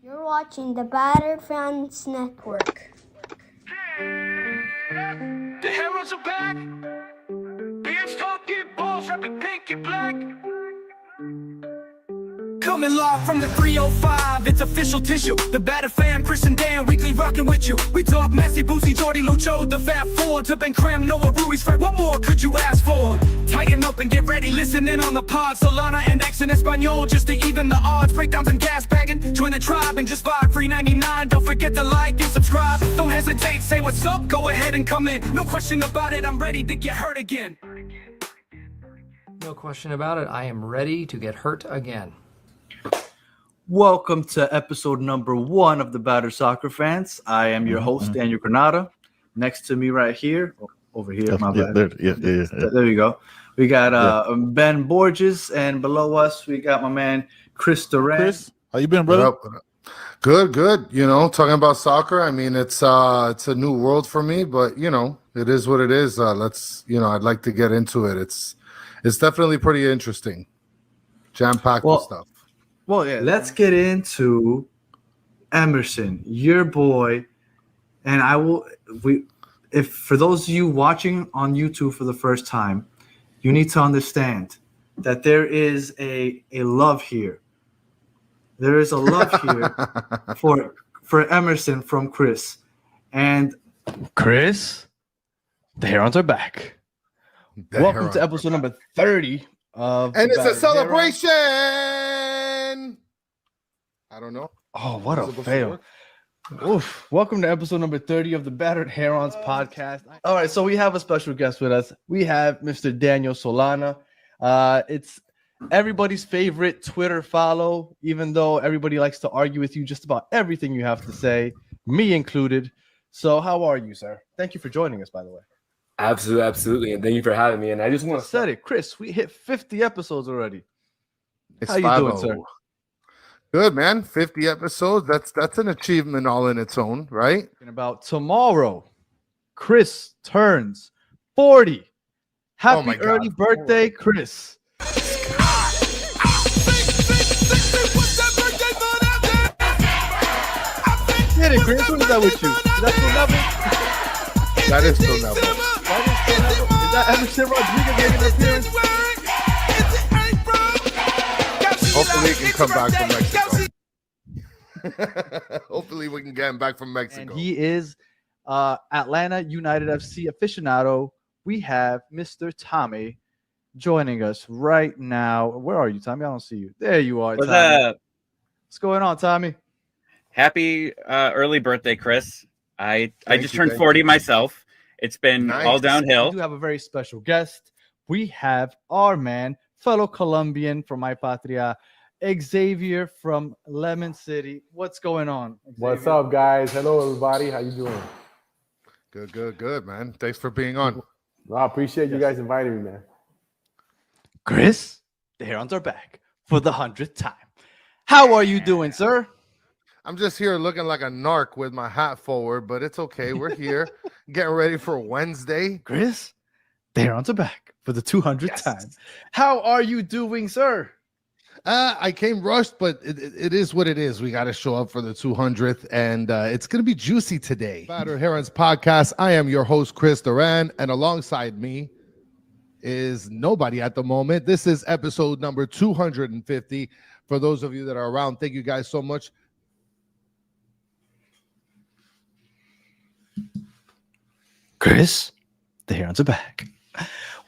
You're watching the Batter Fans Network. The heroes are back. Beards talking balls, rapping pink and black. Coming live from the 305, it's official tissue. The Batter Fan, Chris and Dan, weekly rocking with you. We talk Messi, Boosie, Jordy, Lucho, the Fat Four, to Ben Cram, Noah, Ruiz, Fred. What more could you ask for? Tighten up and get ready, listen in on the pod. Solana and X in Espanol, just to even the odds. Breakdowns and gas bagging, join the tribe and just vibe. $3.99, don't forget to like and subscribe. Don't hesitate, say what's up, go ahead and come in. No question about it, I'm ready to get hurt again. No question about it, I am ready to get hurt again. Welcome to episode number 1 of the Batter Soccer Fans. I am your host, Daniel Granada. Next to me right here, over here, my bad. There you go. We got Ben Borges, and below us, we got my man, Chris Duran. Chris, how you been, brother? Good. You know, talking about soccer, I mean, it's a new world for me, but, you know, it is what it is. I'd like to get into it. It's definitely pretty interesting. Jam-packed with stuff. Well, yeah, let's get into Emerson, your boy, and if for those of you watching on YouTube for the first time, you need to understand that there is a love here. There is a love here for Emerson from Chris. And Chris, the Herons are back. Welcome to episode number 30 of And it's a celebration. I don't know. Oh, what a fail. Oof. Welcome to episode number 30 of the Battered Herons podcast. All right, so we have a special guest with us. We have Mr. Daniel Solana. It's everybody's favorite Twitter follow, even though everybody likes to argue with you just about everything you have to say, me included. So how are you, sir? Thank you for joining us, by the way. Absolutely. And thank you for having me. And I just want to say it, Chris, we hit 50 episodes already. It's how you doing, sir? Good, man. 50 episodes. That's an achievement all in its own, right? And about tomorrow, Chris turns 40. Happy early birthday, Chris. Get it, Chris. What is that with you? Is that still Neville? That is still Neville. Is that Emerson Rodriguez making an appearance? Hopefully he can come back from Mexico. Hopefully we can get him back from Mexico. And he is Atlanta United FC aficionado. We have Mr. Tommy joining us right now. Where are you, Tommy? I don't see you. There you are, What's Tommy. up? What's going on, Tommy? Happy early birthday, Chris. I just turned 40 myself. It's been all downhill. We do have a very special guest. We have our man, fellow Colombian from My Patria, Xavier from Lemon City. What's going on, Xavier? What's up, guys? Hello, everybody. How you doing? Good, man. Thanks for being on. Well, I appreciate you guys inviting me, man. Chris, the Herons are back for the 100th time. How are you doing, sir? I'm just here looking like a narc with my hat forward, but it's okay. We're here getting ready for Wednesday. Chris, the Herons are back for the 200th time. How are you doing, sir? I came rushed, but it is what it is. We got to show up for the 200th, and it's going to be juicy today. Batter Herons podcast. I am your host, Chris Duran, and alongside me is nobody at the moment. This is episode number 250. For those of you that are around, thank you guys so much. Chris, the Herons are back.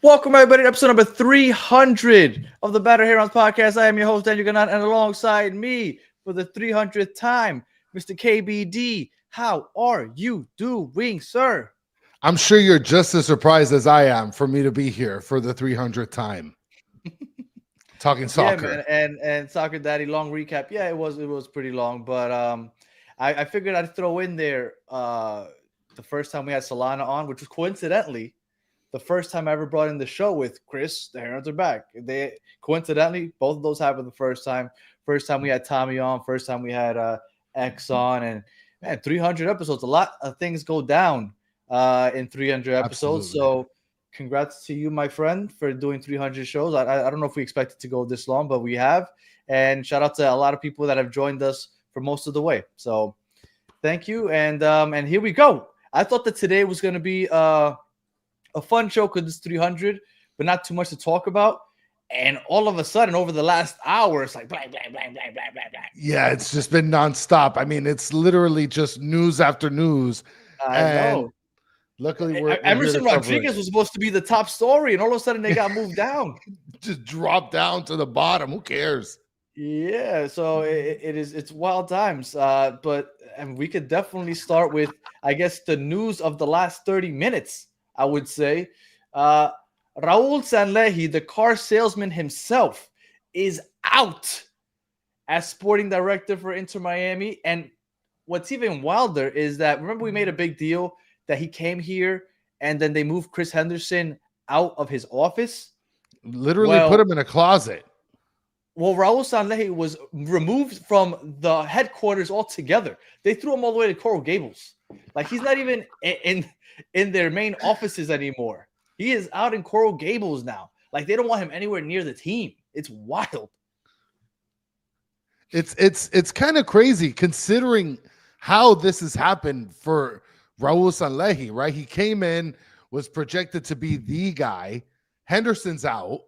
Welcome, everybody, to episode number 300 of the Batter Herons podcast. I am your host, Daniel Granada, and alongside me for the 300th time, Mr. KBD. How are you doing, sir? I'm sure you're just as surprised as I am for me to be here for the 300th time. Talking soccer. Yeah, man, and Soccer Daddy, long recap. Yeah, it was pretty long, but I figured I'd throw in there the first time we had Solana on, which was coincidentally the first time I ever brought in the show with Chris. The Herons are back. They coincidentally, both of those happened the first time. First time we had Tommy on. First time we had X on. And man, 300 episodes. A lot of things go down in 300 episodes. Absolutely. So congrats to you, my friend, for doing 300 shows. I don't know if we expected to go this long, but we have. And shout out to a lot of people that have joined us for most of the way. So thank you. And here we go. I thought that today was going to be a fun show because it's 300, but not too much to talk about. And all of a sudden, over the last hour, it's like blah, blah, blah, blah, blah, blah, blah. Yeah, it's just been nonstop. I mean, it's literally just news after news. I know. Luckily, we're Emerson here to cover Rodriguez it. was supposed to be the top story, and all of a sudden they got moved down. Just drop down to the bottom. Who cares? Yeah, so it's wild times. And we could definitely start with, I guess, the news of the last 30 minutes, I would say. Raul Sanllehi, the car salesman himself, is out as sporting director for Inter Miami. And what's even wilder is that, remember, we made a big deal that he came here and then they moved Chris Henderson out of his office. Literally put him in a closet. Well, Raul Sanllehi was removed from the headquarters altogether. They threw him all the way to Coral Gables. Like, he's not even in their main offices anymore. He is out in Coral Gables now. Like, they don't want him anywhere near the team. It's wild. It's kind of crazy considering how this has happened for Raul Sanllehi, right? He came in, was projected to be the guy. Henderson's out,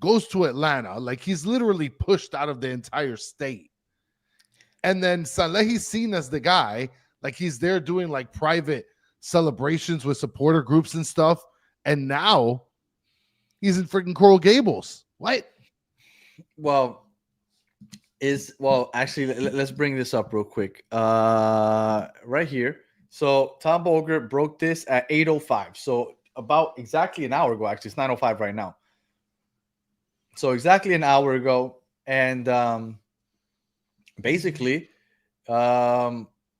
goes to Atlanta. Like, he's literally pushed out of the entire state. And then Sanllehi's seen as the guy. Like, he's there doing like private celebrations with supporter groups and stuff. And now he's in freaking Coral Gables. What? Well, actually, let's bring this up real quick. Right here. So Tom Bogert broke this at 8:05. So about exactly an hour ago. Actually, it's 9:05 right now. So exactly an hour ago, and basically,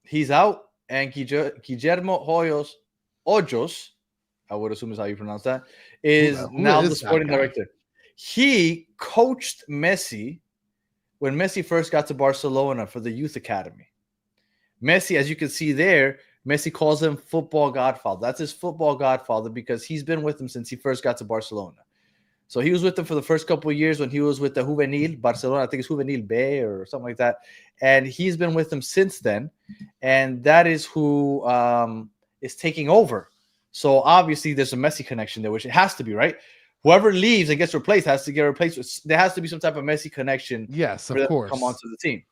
he's out, and Guillermo Hoyos, I would assume is how you pronounce that, is now the sporting director. He coached Messi when Messi first got to Barcelona for the youth academy. Messi, as you can see there, Messi calls him football godfather. That's his football godfather because he's been with him since he first got to Barcelona. So he was with them for the first couple of years when he was with the Juvenil Barcelona. I think it's Juvenil B or something like that. And he's been with them since then. And that is who is taking over. So obviously there's a Messi connection there, which it has to be, right? Whoever leaves and gets replaced has to get replaced. There has to be some type of Messi connection. Yes, of course. Come onto the team.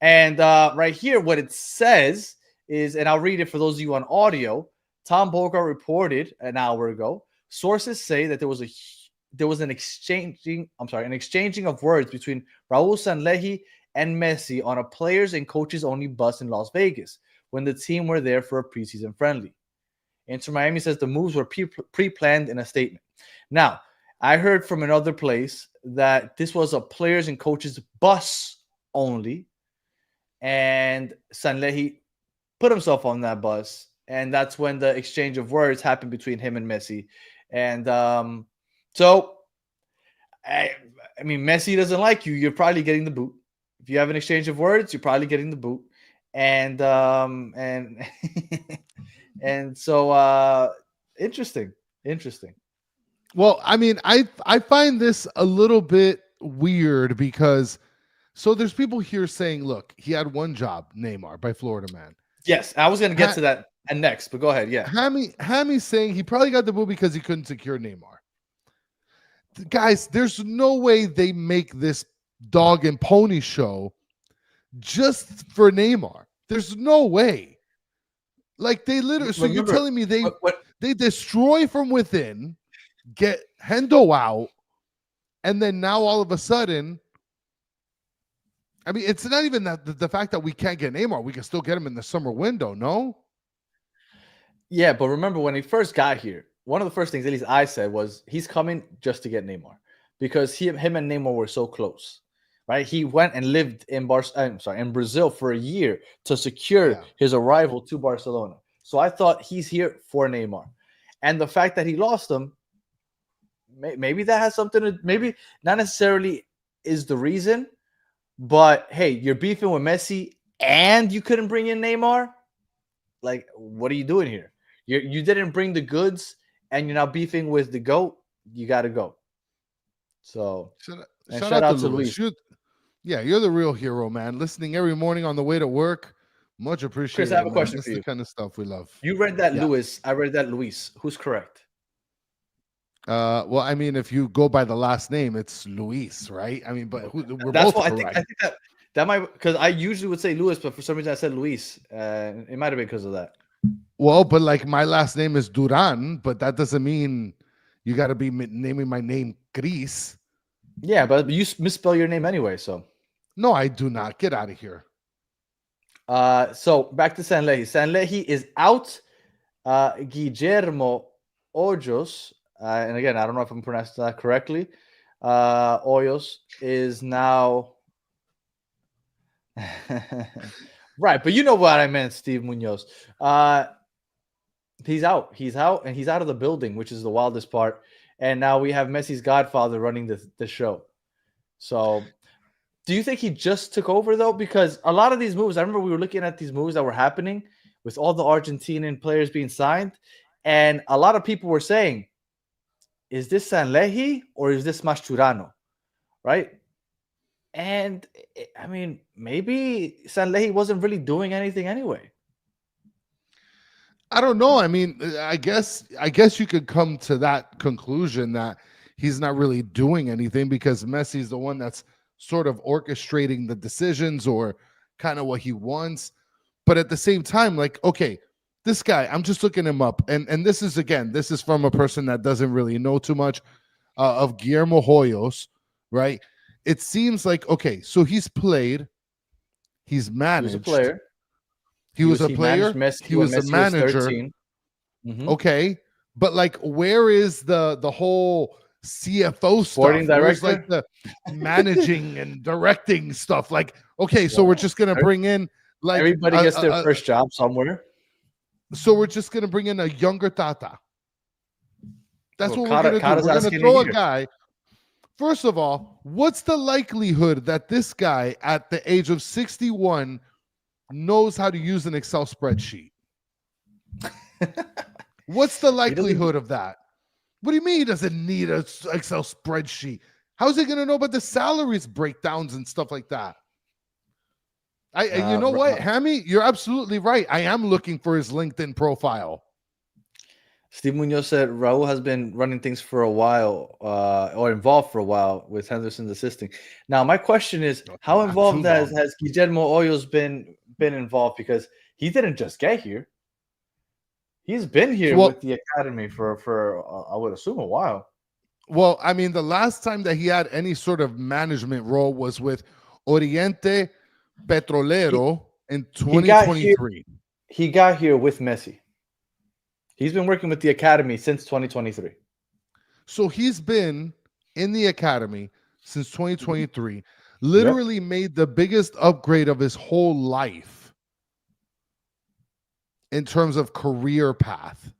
And right here, what it says is, and I'll read it for those of you on audio. Tom Bogert reported an hour ago. Sources say that there was an exchanging of words between Raul Sanllehi and Messi on a players and coaches only bus in Las Vegas when the team were there for a preseason friendly. Inter Miami says the moves were pre-planned in a statement. Now, I heard from another place that this was a players and coaches bus only, and Sanllehi put himself on that bus, and that's when the exchange of words happened between him and Messi. And so, I mean, Messi doesn't like you. You're probably getting the boot. If you have an exchange of words, you're probably getting the boot. And and so interesting. Well, I mean, I find this a little bit weird because so there's people here saying, look, he had one job, Neymar, by Florida Man. Yes, I was going to get to that and next, but go ahead. Yeah. Hammy's saying he probably got the boot because he couldn't secure Neymar. Guys, there's no way they make this dog and pony show just for Neymar. There's no way. Like, they literally, so you're telling me they destroy from within, get Hendo out, and then now all of a sudden, I mean, it's not even that the fact that we can't get Neymar. We can still get him in the summer window, no? Yeah, but remember when he first got here, one of the first things, at least I said, was he's coming just to get Neymar because him and Neymar were so close, right? He went and lived in Brazil for a year to secure his arrival to Barcelona. So I thought he's here for Neymar. And the fact that he lost him, maybe that has something to, maybe not necessarily is the reason, but hey, you're beefing with Messi and you couldn't bring in Neymar? Like, what are you doing here? You didn't bring the goods and you're now beefing with the GOAT. You got to go. So, shout out to Luis. Yeah, you're the real hero, man. Listening every morning on the way to work. Much appreciated. Chris, I have a man. question That's for you. the kind of stuff we love. You read that Yeah. Luis. I read that Luis. Who's correct? Well, I mean, if you go by the last name, it's Luis, right? I mean, but we're That's both what correct. I think that might, because I usually would say Luis, but for some reason I said Luis. It might have been because of that. Well, but like my last name is Duran, but that doesn't mean you got to be naming my name Chris. Yeah, but you misspell your name anyway, so. No, I do not. Get out of here. So back to Sanllehi. Sanllehi is out. Guillermo Hoyos, and again, I don't know if I'm pronouncing that correctly. Hoyos is now right, but you know what I meant, Steve Munoz. He's out. He's out, and he's out of the building, which is the wildest part. And now we have Messi's godfather running the show. So, do you think he just took over though? Because a lot of these moves, I remember we were looking at these moves that were happening with all the Argentinian players being signed, and a lot of people were saying, "Is this Sanllehi or is this Mascherano?" Right? And I mean, maybe Sanllehi wasn't really doing anything anyway. I don't know. I mean, I guess you could come to that conclusion that he's not really doing anything because Messi's the one that's sort of orchestrating the decisions or kind of what he wants. But at the same time, like, okay, this guy, I'm just looking him up. And this is from a person that doesn't really know too much of Guillermo Hoyos, right? It seems like, okay, so he's played, he's managed. He was a player. He was a player. He was a manager. Okay, but like, where is the whole CFO Sporting stuff? Where's director? like the managing and directing stuff? Like, okay, so we're just gonna bring in like everybody gets their first job somewhere. So we're just gonna bring in a younger Tata. That's what we're gonna do. Kata's We're gonna asking throw to a guy. First of all, what's the likelihood that this guy at the age of 61 knows how to use an Excel spreadsheet? What's the likelihood of that? What do you mean he doesn't need an Excel spreadsheet? How's he going to know about the salaries breakdowns and stuff like that? You know what, Hammy? You're absolutely right. I am looking for his LinkedIn profile. Steve Munoz said Raul has been running things for a while, or involved for a while with Henderson's assisting. Now, my question is, how involved has Guillermo Hoyos been involved? Because he didn't just get here; he's been here with the academy for I would assume a while. Well, I mean, the last time that he had any sort of management role was with Oriente Petrolero in 2023. He got here with Messi. He's been working with the academy since 2023. So he's been in the academy since 2023, literally made the biggest upgrade of his whole life in terms of career path,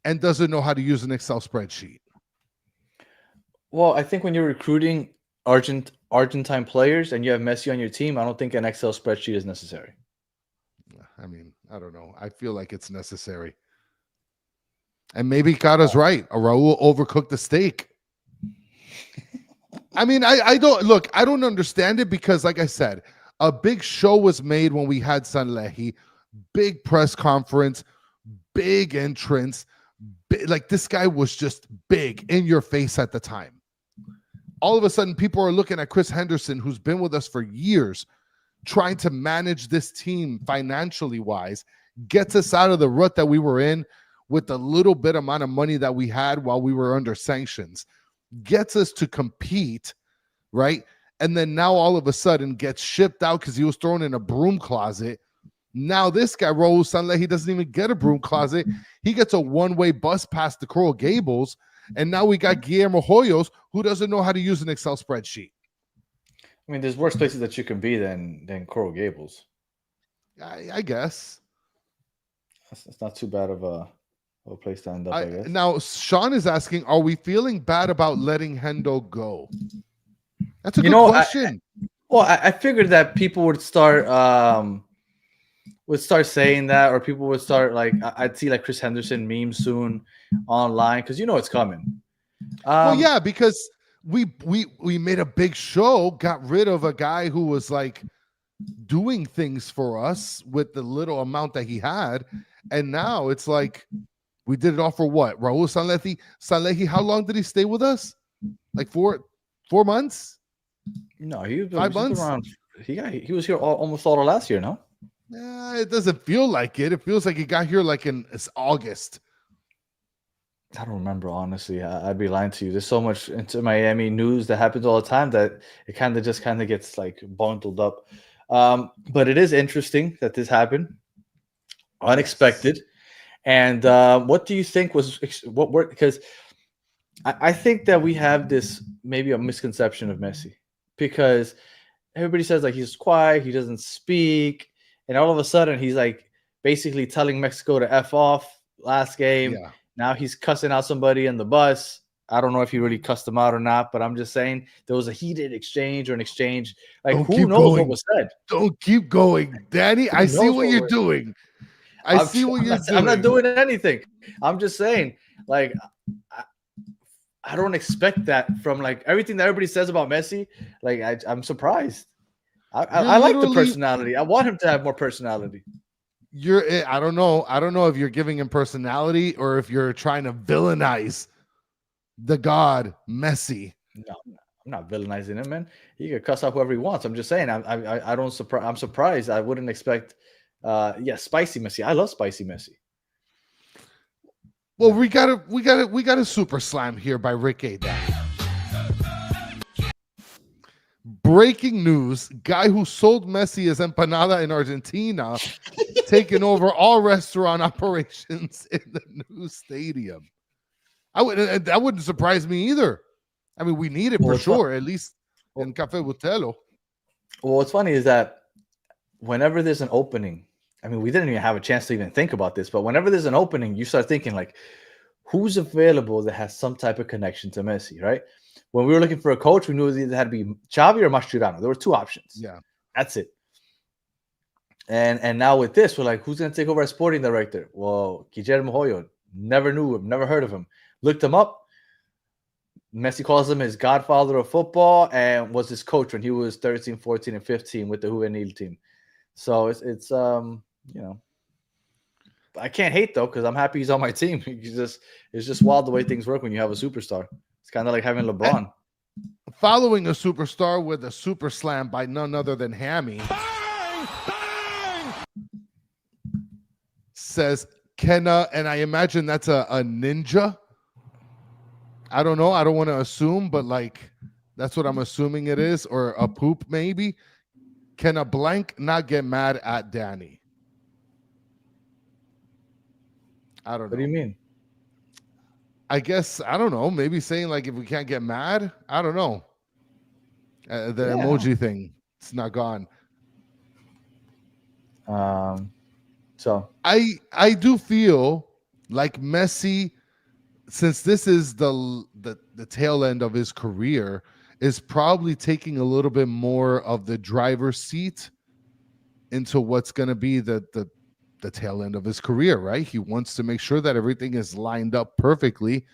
and doesn't know how to use an Excel spreadsheet. Well, I think when you're recruiting Argentine players and you have Messi on your team, I don't think an Excel spreadsheet is necessary. I mean, I don't know. I feel like it's necessary. And maybe Cata's right. Raul overcooked the steak. I mean, I don't understand it because, like I said, a big show was made when we had Sanllehi, big press conference, big entrance. Like, this guy was just big in your face at the time. All of a sudden, people are looking at Chris Henderson, who's been with us for years, trying to manage this team financially wise, gets us out of the rut that we were in with the little bit amount of money that we had while we were under sanctions, gets us to compete, right? And then now all of a sudden gets shipped out because he was thrown in a broom closet. Now this guy, Raul Sanllehi, he doesn't even get a broom closet. He gets a one-way bus past the Coral Gables. And now we got Guillermo Hoyos, who doesn't know how to use an Excel spreadsheet. I mean, there's worse places that you can be than Coral Gables. I guess. It's not too bad of a place to end up, I guess. Now, Sean is asking, are we feeling bad about letting Hendo go? That's a good question. I figured that people would start saying that, or people would start, like, I'd see like Chris Henderson memes soon online because it's coming. Well, yeah, because we made a big show, got rid of a guy who was like doing things for us with the little amount that he had, and now it's like we did it all for what? Raul Sanllehi, how long did he stay with us? Like 4 months? No, he was 5 months. around. He was here almost all of last year. No, It doesn't feel like it. It feels like he got here like it's August. I don't remember, honestly. I'd be lying to you. There's so much into Miami news that happens all the time that it kind of gets like bundled up. But it is interesting that this happened, unexpected. And what do you think was what worked? Because I think that we have this maybe a misconception of Messi, because everybody says like he's quiet, he doesn't speak, and all of a sudden he's like basically telling Mexico to F off last game. Yeah. Now he's cussing out somebody in the bus. I don't know if he really cussed them out or not, but I'm just saying there was a heated exchange or an exchange. Like, who knows what was said? Don't keep going, Danny. I see what you're doing. I see what you're doing. I'm not doing anything. I'm just saying, like, I don't expect that from like everything that everybody says about Messi. Like, I'm surprised. I like the personality. I want him to have more personality. I don't know if you're giving him personality or if you're trying to villainize the god Messi. No, I'm not villainizing him, man. He can cuss out whoever he wants. I'm just saying. I'm surprised. I wouldn't expect. Spicy Messi. I love spicy Messi. Well, we got a super slam here by Rick A. Breaking news: guy who sold Messi his empanada in Argentina, taking over all restaurant operations in the new stadium. That wouldn't surprise me either. I mean, we need it for sure, at least in Café Butelo. Well, what's funny is that whenever there's an opening, I mean, we didn't even have a chance to even think about this, but whenever there's an opening, you start thinking like, who's available that has some type of connection to Messi, right? When we were looking for a coach, we knew it either had to be Xavier or Mascherano. There were two options. Yeah. That's it. And now with this, we're like, who's going to take over as sporting director? Well, Guillermo Hoyos. Never knew him, never heard of him. Looked him up. Messi calls him his godfather of football and was his coach when he was 13, 14, and 15 with the Juvenil team. So it's I can't hate though, because I'm happy he's on my team. It's just wild the way things work when you have a superstar. It's kind of like having LeBron. Following a superstar with a super slam by none other than Hammy. Bang! Bang! Says Kenna, and I imagine that's a ninja. I don't know. I don't want to assume, but like that's what I'm assuming it is, or a poop maybe. Can a blank not get mad at Danny? I don't know. What do you mean? I guess, I don't know. Maybe saying like if we can't get mad, I don't know. The emoji thing, it's not gone. So I do feel like Messi, since this is the tail end of his career, is probably taking a little bit more of the driver's seat into what's going to be the tail end of his career, right? He wants to make sure that everything is lined up perfectly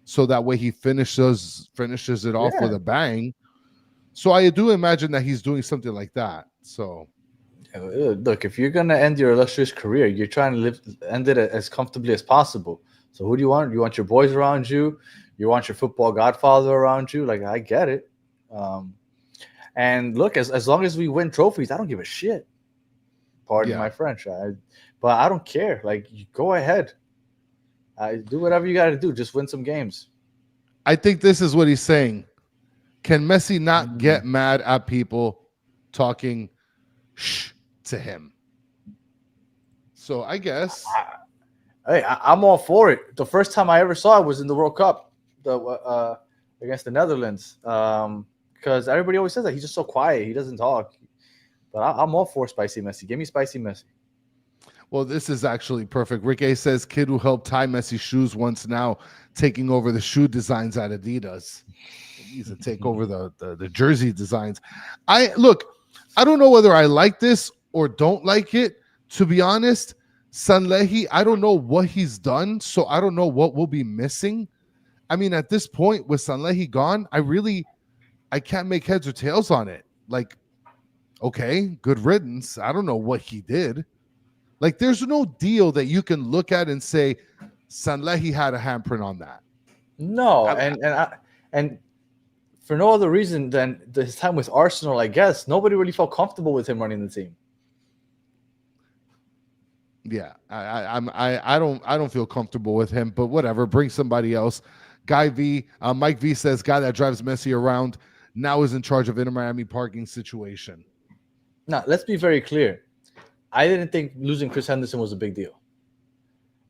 so that way he finishes it off with a bang. So I do imagine that he's doing something like that. So look, if you're going to end your illustrious career, you're trying to end it as comfortably as possible. So who do you want? You want your boys around you? You want your football godfather around you? Like, I get it. And look, as long as we win trophies, I don't give a shit. Pardon my French. But I don't care. Like, you go ahead. Do whatever you got to do. Just win some games. I think this is what he's saying. Can Messi not get mad at people talking shh to him? So I guess. Hey, I'm all for it. The first time I ever saw it was in the World Cup against the Netherlands. Because everybody always says that he's just so quiet. He doesn't talk. But I'm all for spicy Messi. Give me spicy Messi. Well, this is actually perfect. Rick A says, kid who helped tie Messi's shoes once now taking over the shoe designs at Adidas. He needs to take over the jersey designs. I don't know whether I like this or don't like it. To be honest, Sanllehi, I don't know what he's done, so I don't know what we'll be missing. I mean, at this point with Sanllehi gone, I can't make heads or tails on it. Like, okay, good riddance. I don't know what he did. Like, there's no deal that you can look at and say Sanllehi had a handprint on that. No, and for no other reason than his time with Arsenal, I guess nobody really felt comfortable with him running the team. Yeah, I don't feel comfortable with him, but whatever. Bring somebody else. Mike V says guy that drives Messi around now is in charge of Inter Miami parking situation. Now, let's be very clear. I didn't think losing Chris Henderson was a big deal.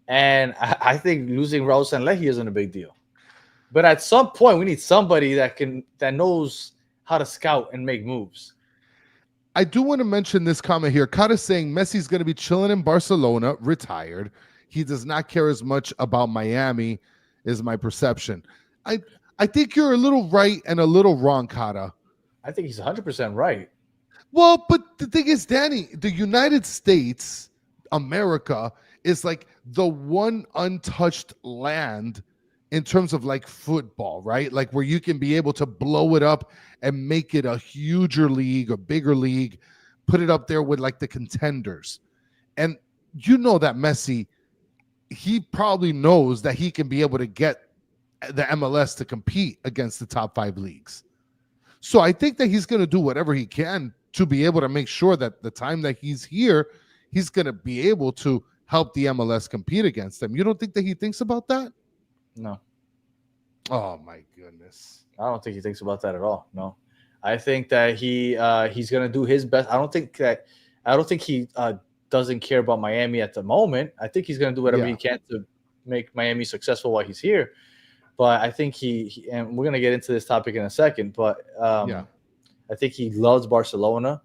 And I think losing Raul Sanllehi isn't a big deal. But at some point, we need somebody that knows how to scout and make moves. I do want to mention this comment here. Kata's saying Messi's going to be chilling in Barcelona, retired. He does not care as much about Miami, is my perception. I think you're a little right and a little wrong, Kata. I think he's 100% right. Well, but the thing is, Danny, the United States, America, is like the one untouched land in terms of like football, right? Like where you can be able to blow it up and make it a huger league, a bigger league, put it up there with like the contenders. And you know that Messi, he probably knows that he can be able to get the MLS to compete against the top 5 leagues. So I think that he's going to do whatever he can to be able to make sure that the time that he's here, he's going to be able to help the MLS compete against them. You don't think that he thinks about that? No. Oh my goodness. I don't think he thinks about that at all. No. I think that he's going to do his best. I don't think he doesn't care about Miami at the moment. I think he's going to do whatever he can to make Miami successful while he's here. But I think he and we're going to get into this topic in a second, but I think he loves Barcelona.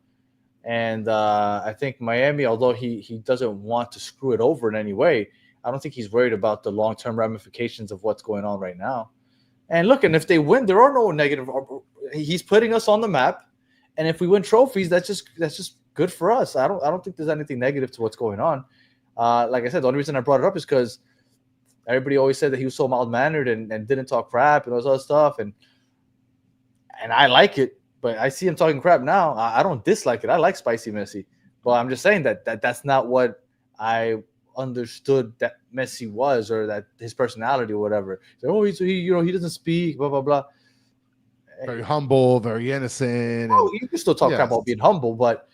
And I think Miami, although he doesn't want to screw it over in any way, I don't think he's worried about the long-term ramifications of what's going on right now. And look, and if they win, there are no negative. He's putting us on the map, and if we win trophies, that's just good for us. I don't think there's anything negative to what's going on. Like I said, the only reason I brought it up is because everybody always said that he was so mild-mannered and didn't talk crap and all this other stuff, and I like it. But I see him talking crap now. I don't dislike it. I like spicy Messi. But I'm just saying that's not what I understood that Messi was, or that his personality or whatever. So, he doesn't speak, blah, blah, blah. Very humble, very innocent. You can still talk crap about being humble, but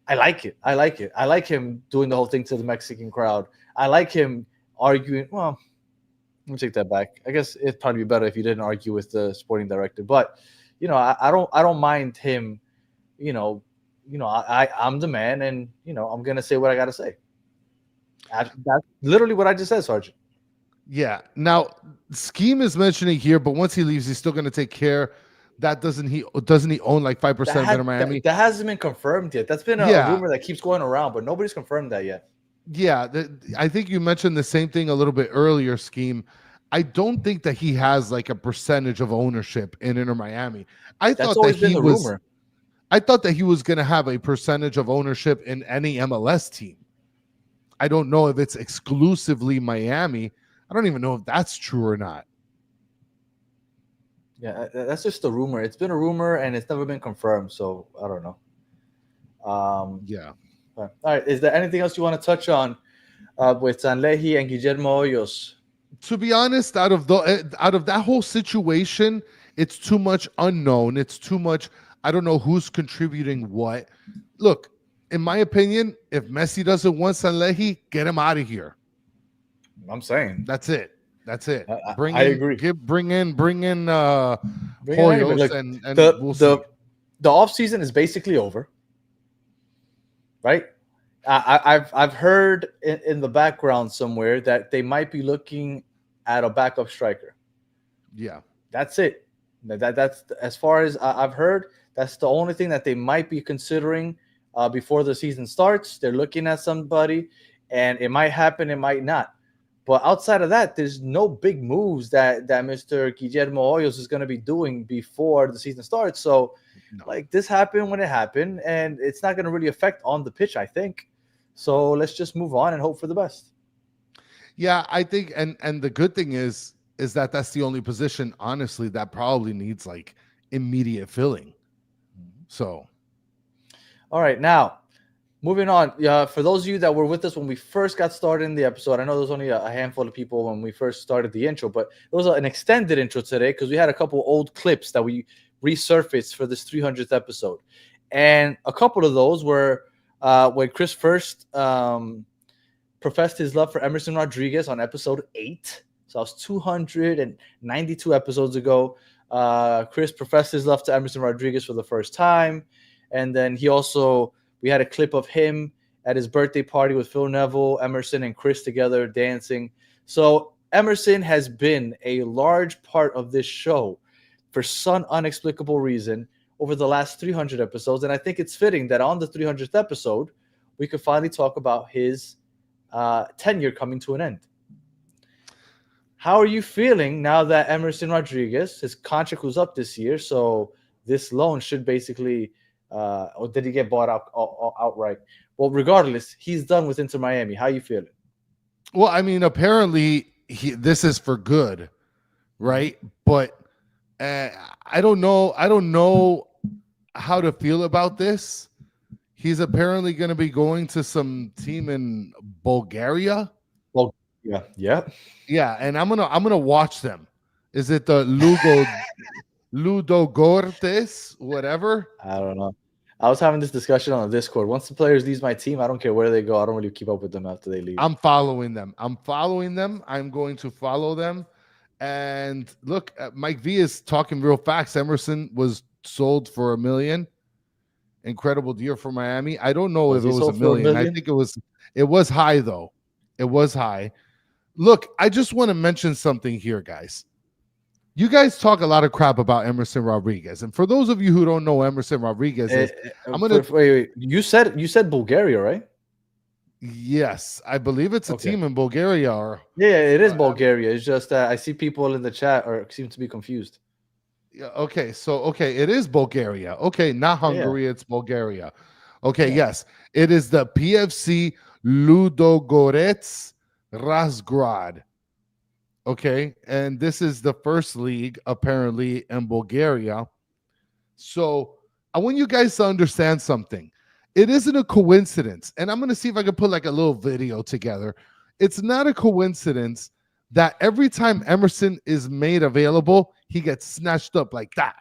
I like it. I like him doing the whole thing to the Mexican crowd. I like him arguing. Well, let me take that back. I guess it'd probably be better if you didn't argue with the sporting director. But I don't mind him. I'm the man, and I'm gonna say what I gotta say. That's literally what I just said, Sergeant. Yeah. Now, Scheme is mentioning here, but once he leaves, he's still going to take care. That doesn't he own like 5% of Inter Miami? That hasn't been confirmed yet. That's been a rumor that keeps going around, but nobody's confirmed that yet. Yeah, I think you mentioned the same thing a little bit earlier, Scheme. I don't think that he has like a percentage of ownership in Inter Miami. I thought that he was going to have a percentage of ownership in any MLS team. I don't know if it's exclusively Miami. I don't even know if that's true or not. Yeah, that's just a rumor. It's been a rumor, and it's never been confirmed, so I don't know. Yeah. All right. Is there anything else you want to touch on with Sanllehi and Guillermo Hoyos? To be honest, out of that whole situation, it's too much unknown. It's too much. I don't know who's contributing what. Look, in my opinion, if Messi doesn't want Sanllehi, get him out of here. I'm saying that's it. I agree. Bring in Hoyos, and we'll see. The offseason is basically over, right? I've heard in the background somewhere that they might be looking at a backup striker. Yeah, that's it. That's as far as I've heard. That's the only thing that they might be considering before the season starts. They're looking at somebody, and it might happen, it might not. But outside of that, there's no big moves that Mr. Guillermo Hoyos is going to be doing before the season starts. So, this happened when it happened, and it's not going to really affect on the pitch, I think. So let's just move on and hope for the best. Yeah, I think, and the good thing is is that that's the only position, honestly, that probably needs like immediate filling. So, all right, now moving on. For those of you that were with us when we first got started in the episode, I know there's only a handful of people when we first started the intro, but it was an extended intro today because we had a couple old clips that we resurfaced for this 300th episode. And a couple of those were when Chris first professed his love for Emerson Rodriguez on episode 8. So that was 292 episodes ago. Chris professed his love to Emerson Rodriguez for the first time. And then we had a clip of him at his birthday party with Phil Neville, Emerson, and Chris together dancing. So Emerson has been a large part of this show for some inexplicable reason over the last 300 episodes. And I think it's fitting that on the 300th episode, we could finally talk about his tenure coming to an end. How are you feeling now that Emerson Rodriguez, his contract was up this year, so this loan should basically, or did he get bought out outright? Well, regardless, he's done with Inter Miami. How are you feeling? well, I mean, apparently this is for good, right? But I don't know how to feel about this. He's apparently going to be going to some team in Bulgaria. Well, yeah. And I'm gonna watch them. Is it the Ludogorets, whatever? I don't know. I was having this discussion on the Discord. Once the players leave my team, I don't care where they go. I don't really keep up with them after they leave. I'm following them. I'm going to follow them. And look, Mike V is talking real facts. Emerson was sold for $1 million. Incredible deal for Miami. I don't know if it was $1 million. I think it was high though. It was high. Look, I just want to mention something here, guys. You guys talk a lot of crap about Emerson Rodriguez, and for those of you who don't know Emerson Rodriguez, wait. You said Bulgaria, right? Yes, I believe it's a team in Bulgaria. Yeah, it is Bulgaria. It's just I see people in the chat seem to be confused. Yeah. Okay. It is Bulgaria. Okay, not Hungary. It's Bulgaria. Okay. Yeah. Yes, it is the PFC Ludogorets Razgrad. Okay, and this is the first league apparently in Bulgaria. So I want you guys to understand something. It isn't a coincidence, and I'm going to see if I can put like a little video together. It's not a coincidence that every time Emerson is made available, he gets snatched up like that.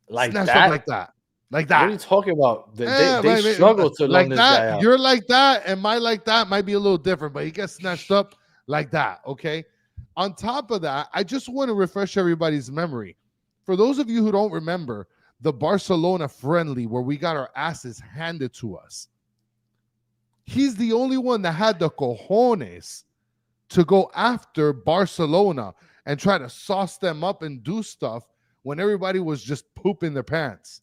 Like snatched that? Up like that. Like that. What are you talking about? They struggle to like loan this that. guy out. You're like that, and my like that might be a little different, but he gets snatched up like that. Okay. On top of that, I just want to refresh everybody's memory. For those of you who don't remember the Barcelona friendly where we got our asses handed to us, he's the only one that had the cojones to go after Barcelona and try to sauce them up and do stuff when everybody was just pooping their pants.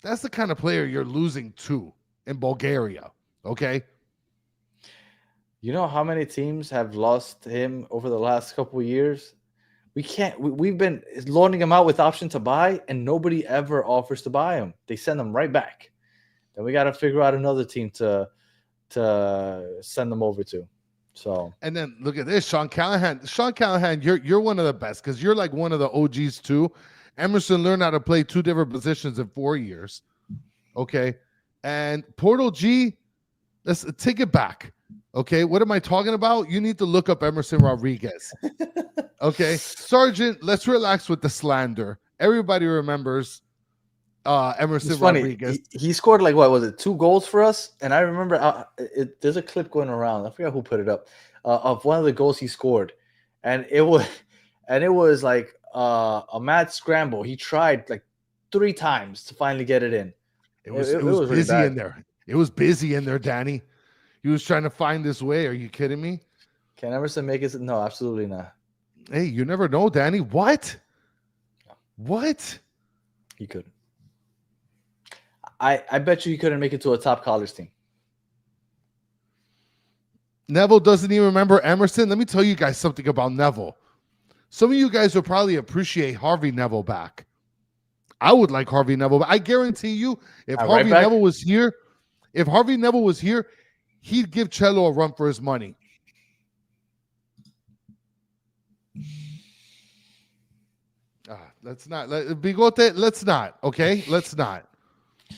That's the kind of player you're losing to in Bulgaria, okay? You know how many teams have lost him over the last couple of years? We've been loaning him out with option to buy, and nobody ever offers to buy him. They send him right back. Then we got to figure out another team to send them over to. So, and then look at this, Sean Callahan. Sean Callahan, you're one of the best because you're like one of the OGs too. Emerson learned how to play 2 different positions in 4 years. Okay, and Portal G, let's take it back. Okay, what am I talking about? You need to look up Emerson Rodriguez. Okay, Sergeant, let's relax with the slander. Everybody remembers Emerson Rodriguez. He scored like, what was it, 2 goals for us? And I remember there's a clip going around. I forgot who put it up of one of the goals he scored, and it was like a mad scramble. He tried like 3 times to finally get it in. It was busy in there. It was busy in there, Danny. He was trying to find his way. Are you kidding me? Can Emerson make it? No, absolutely not. Hey, you never know, Danny. What? What? He couldn't. I bet you he couldn't make it to a top college team. Neville doesn't even remember Emerson. Let me tell you guys something about Neville. Some of you guys will probably appreciate Harvey Neville back. I would like Harvey Neville, but I guarantee you, if Harvey Neville was here, he'd give Cello a run for his money. Let's not. Bigote, let's not. Okay, let's not.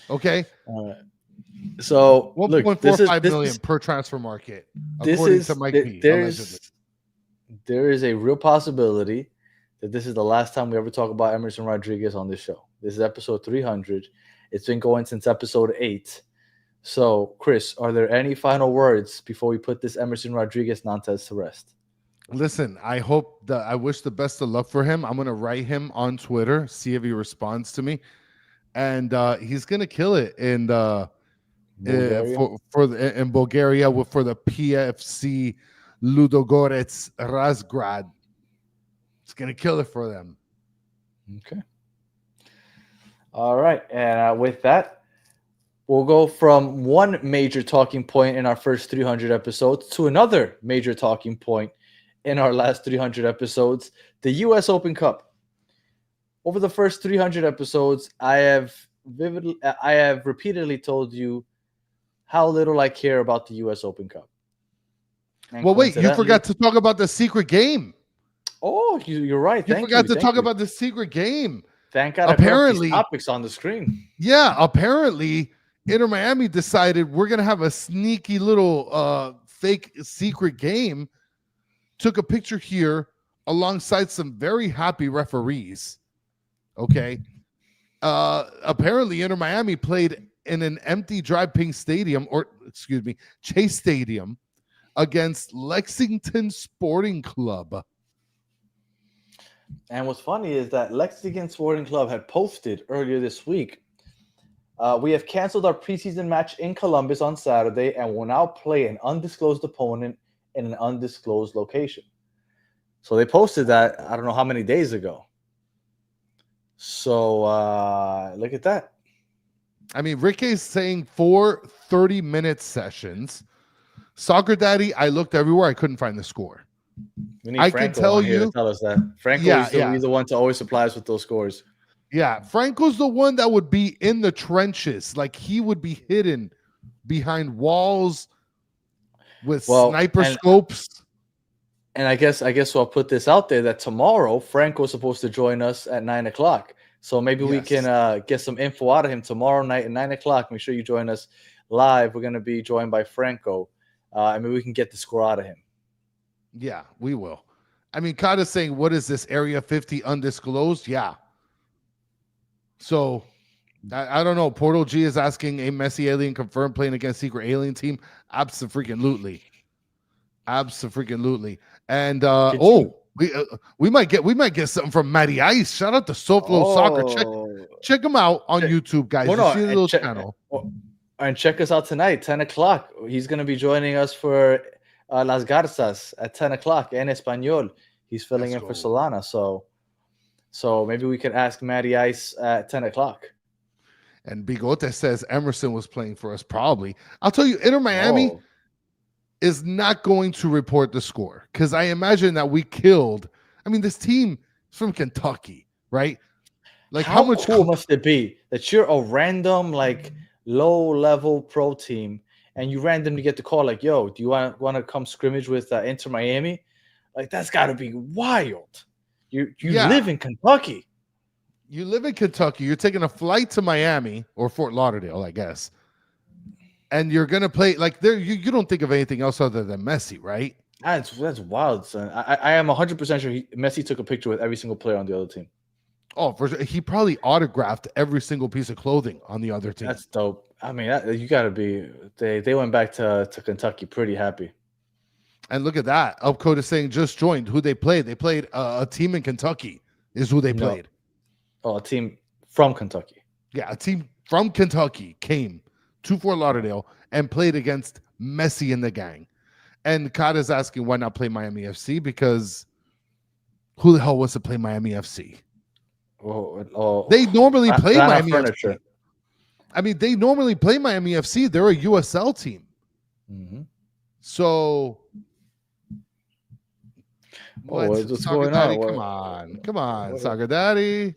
Okay. So look, 1.45 million per transfer market, according to Mike B. Allegedly. There is a real possibility that this is the last time we ever talk about Emerson Rodriguez on this show. This is episode 300. It's been going since episode 8. So, Chris, are there any final words before we put this Emerson Rodriguez nonsense to rest? Listen, I wish the best of luck for him. I'm gonna write him on Twitter, see if he responds to me, and he's gonna kill it in Bulgaria? In Bulgaria for the PFC Ludogorets Razgrad. It's gonna kill it for them. Okay. All right, and with that, we'll go from one major talking point in our first 300 episodes to another major talking point in our last 300 episodes, the U.S. Open Cup. Over the first 300 episodes, I have repeatedly told you how little I care about the U.S. Open Cup. And well, wait, you forgot to talk about the secret game. Oh, you're right. You forgot to talk about the secret game. Thank God. Apparently, topics on the screen. Yeah, apparently, Inter Miami decided we're gonna have a sneaky little fake secret game. Took a picture here alongside some very happy referees. Okay. Apparently, Inter Miami played in an empty Drive-Pink Stadium, Chase Stadium, against Lexington Sporting Club. And what's funny is that Lexington Sporting Club had posted earlier this week, we have canceled our preseason match in Columbus on Saturday and will now play an undisclosed opponent in an undisclosed location. So they posted that, I don't know how many days ago. So look at that. I mean, Rick is saying 4 30-minute sessions. Soccer Daddy, I looked everywhere. I couldn't find the score. We need Franco can tell you to tell us that. Franco is the one to always supply us with those scores. Yeah, Franco's the one that would be in the trenches. Like he would be hidden behind walls with sniper scopes. And I guess I'll put this out there that tomorrow Franco's supposed to join us at 9:00. So maybe we can get some info out of him tomorrow night at 9:00. Make sure you join us live. We're going to be joined by Franco. I mean, we can get the score out of him. Yeah, we will. I mean, Kata's saying, what is this, Area 50 undisclosed? Yeah. So, I don't know. Portal G is asking, a Messi alien confirmed playing against secret alien team? Abso-freaking-lutely. Abso-freaking-lutely. And, we might get something from Matty Ice. Shout out to SoFlo Soccer. Check him out on YouTube, guys. You see the little channel. And check us out tonight, 10:00. He's going to be joining us for Las Garzas at 10:00 en Español. He's filling in for Solana. So maybe we could ask Matty Ice at 10:00. And Bigote says Emerson was playing for us, probably. I'll tell you, Inter Miami is not going to report the score because I imagine that we killed. I mean, this team is from Kentucky, right? Like, how much cool must it be that you're a random, like, low-level pro team and you randomly get the call like, yo, do you want to come scrimmage with Inter Miami? Like, that's got to be wild. You live in Kentucky. You live in Kentucky. You're taking a flight to Miami or Fort Lauderdale, I guess. And you're going to play like there. You don't think of anything else other than Messi, right? That's wild, son. I am 100% sure Messi took a picture with every single player on the other team. Oh, for sure. He probably autographed every single piece of clothing on the other team. That's dope. I mean, you got to be. They went back to Kentucky pretty happy. And look at that. Upcode is saying just joined. Who they played? They played a team in Kentucky. Is who they played. Oh, a team from Kentucky. Yeah, a team from Kentucky came to Fort Lauderdale and played against Messi and the gang. And Kata's asking why not play Miami FC because who the hell wants to play Miami FC? They normally play Miami FC. I mean, they normally play Miami FC. They're a USL team. Mm-hmm. So, what's going on? Come on, Soccer Daddy.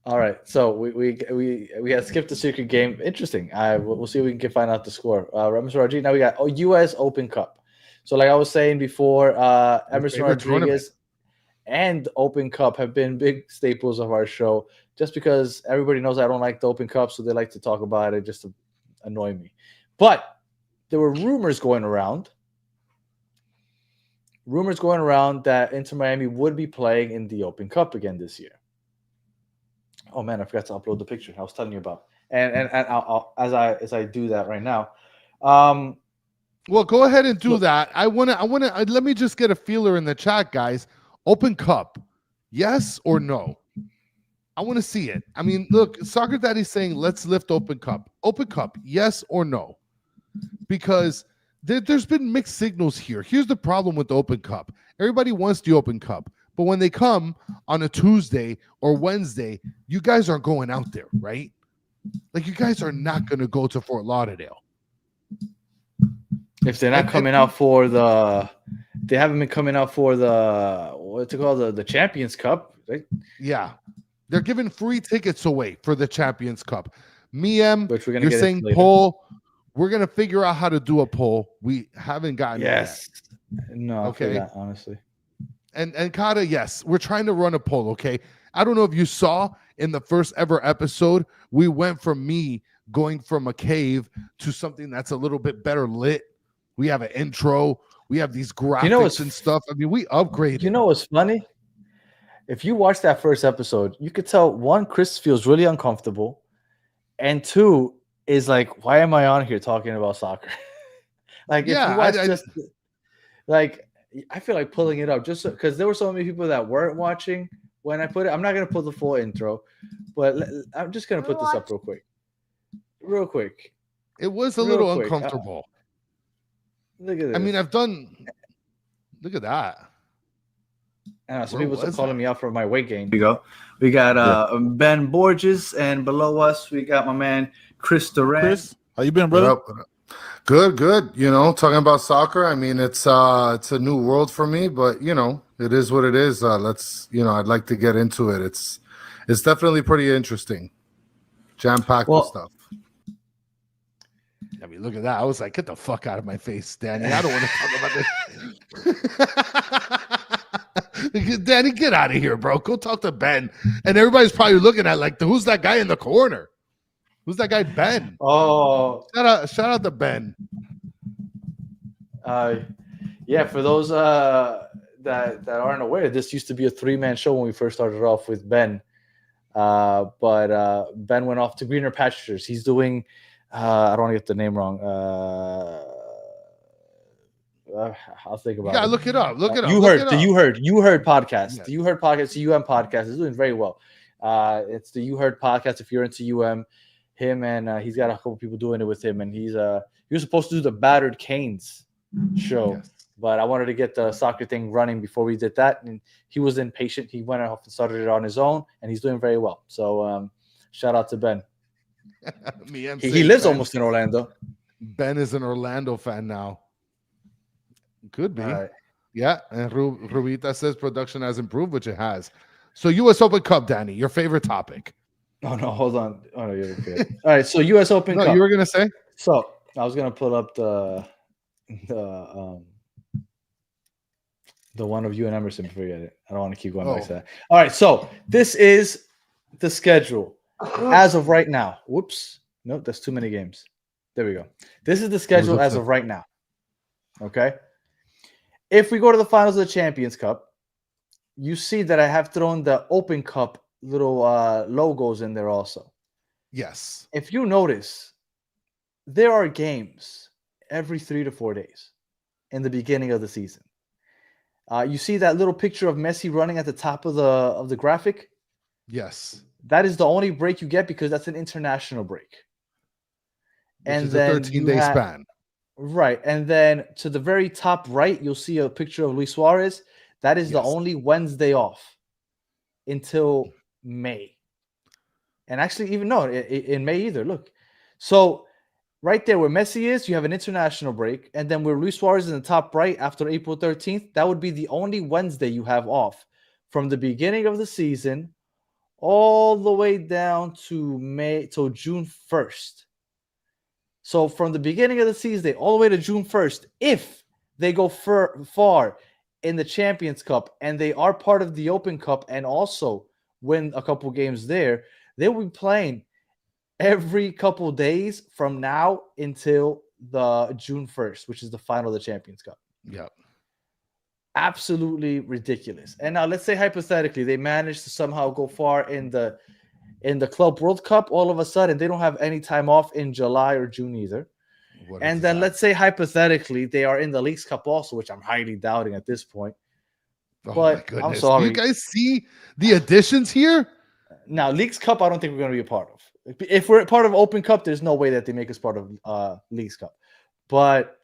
All right, so we had skipped the secret game. Interesting. We'll see if we can find out the score. Emerson Rodriguez. Now we got U.S. Open Cup. So, like I was saying before, Emerson Rodriguez and Open Cup have been big staples of our show, just because everybody knows I don't like the Open Cup, so they like to talk about it just to annoy me. But there were rumors going around that Inter Miami would be playing in the Open Cup again this year. Oh man, I forgot to upload the picture I was telling you about. And I'll, as I do that right now. Well, go ahead and do that. I want to let me just get a feeler in the chat, guys. Open Cup, yes or no? I want to see it. I mean, look, Soccer Daddy's saying let's lift Open Cup. Open Cup, yes or no? Because there's been mixed signals here. Here's the problem with the Open Cup. Everybody wants the Open Cup, but when they come on a Tuesday or Wednesday, you guys aren't going out there, right? Like, you guys are not going to go to Fort Lauderdale. If they're not coming out for they haven't been coming out for what's it called, the Champions Cup, right? Yeah, they're giving free tickets away for the Champions Cup. Which we're gonna you're saying poll. We're gonna figure out how to do a poll. We haven't gotten it yet. No, okay, that, honestly. And Kata, yes, we're trying to run a poll. Okay, I don't know if you saw in the first ever episode, we went from me going from a cave to something that's a little bit better lit. We have an intro. We have these graphics and stuff. I mean, we upgraded. You know what's funny? If you watch that first episode, you could tell, one, Chris feels really uncomfortable, and two, is like, why am I on here talking about soccer? Like, if you watch I feel like pulling it up just because there were so many people that weren't watching when I put it. I'm not going to put the full intro, but I'm just going to put this up real quick. It was a little uncomfortable. Look at this. I mean, look at that. Some people are calling me out for my weight gain. Here we go. We got Ben Borges, and below us, we got my man, Chris Duran. Chris, how you been, brother? Good. You know, talking about soccer. I mean, it's a new world for me, but you know, it is what it is. I'd like to get into it. It's definitely pretty interesting, jam-packed with stuff. I mean, look at that. I was like, get the fuck out of my face, Danny. I don't want to talk about this. Danny, get out of here, bro. Go talk to Ben. And everybody's probably looking at like, who's that guy in the corner? Who's that guy, Ben? Oh, shout out to Ben. Yeah, for those that aren't aware, this used to be a 3-man show when we first started off with Ben. But Ben went off to greener pastures. He's doing I don't want to get the name wrong. I'll think about it. Yeah, look it up. Look it up. You heard podcast. Yeah. The You Heard podcast, the UM podcast is doing very well. It's the You Heard podcast. If you're into UM, him and he's got a couple people doing it with him, and he was supposed to do the Battered Canes show, but I wanted to get the soccer thing running before we did that, and he was impatient. He went off and started it on his own, and he's doing very well. So shout out to Ben. He lives almost in Orlando. Ben is an Orlando fan now. Could be. Yeah. And Rubita says production has improved, which it has. So U.S. Open Cup, Danny, your favorite topic. Oh, no, hold on. Oh, no, you're okay. All right, so U.S. Open Cup. You were going to say? So I was going to pull up the one of you and Emerson. Forget it. I don't want to keep going back to that. All right, so this is the schedule. As of right now. Whoops. Nope, that's too many games. There we go. This is the schedule as of right now. Okay. If we go to the finals of the Champions Cup, you see that I have thrown the Open Cup little logos in there also. Yes. If you notice, there are games every 3 to 4 days in the beginning of the season. You see that little picture of Messi running at the top of the graphic? Yes. That is the only break you get because that's an international break. Which is then a 13-day span. Right. And then to the very top right, you'll see a picture of Luis Suarez. That is the only Wednesday off until May. And actually, even no, in May either. Look. So right there where Messi is, you have an international break. And then where Luis Suarez is in the top right after April 13th, that would be the only Wednesday you have off from the beginning of the season all the way down to June 1st. So from the beginning of the season all the way to June 1st, if they go far in the Champions Cup and they are part of the Open Cup and also win a couple games there, they will be playing every couple days from now until the June 1st, which is the final of the Champions Cup. Yeah. Absolutely ridiculous. And now let's say hypothetically they manage to somehow go far in the Club World Cup. All of a sudden they don't have any time off in July or June either. And then let's say hypothetically they are in the Leagues Cup also, which I'm highly doubting at this point. Oh But I'm sorry. Do you guys see the additions here? Now, Leagues Cup, I don't think we're going to be a part of. If we're part of Open Cup, there's no way that they make us part of Leagues Cup. But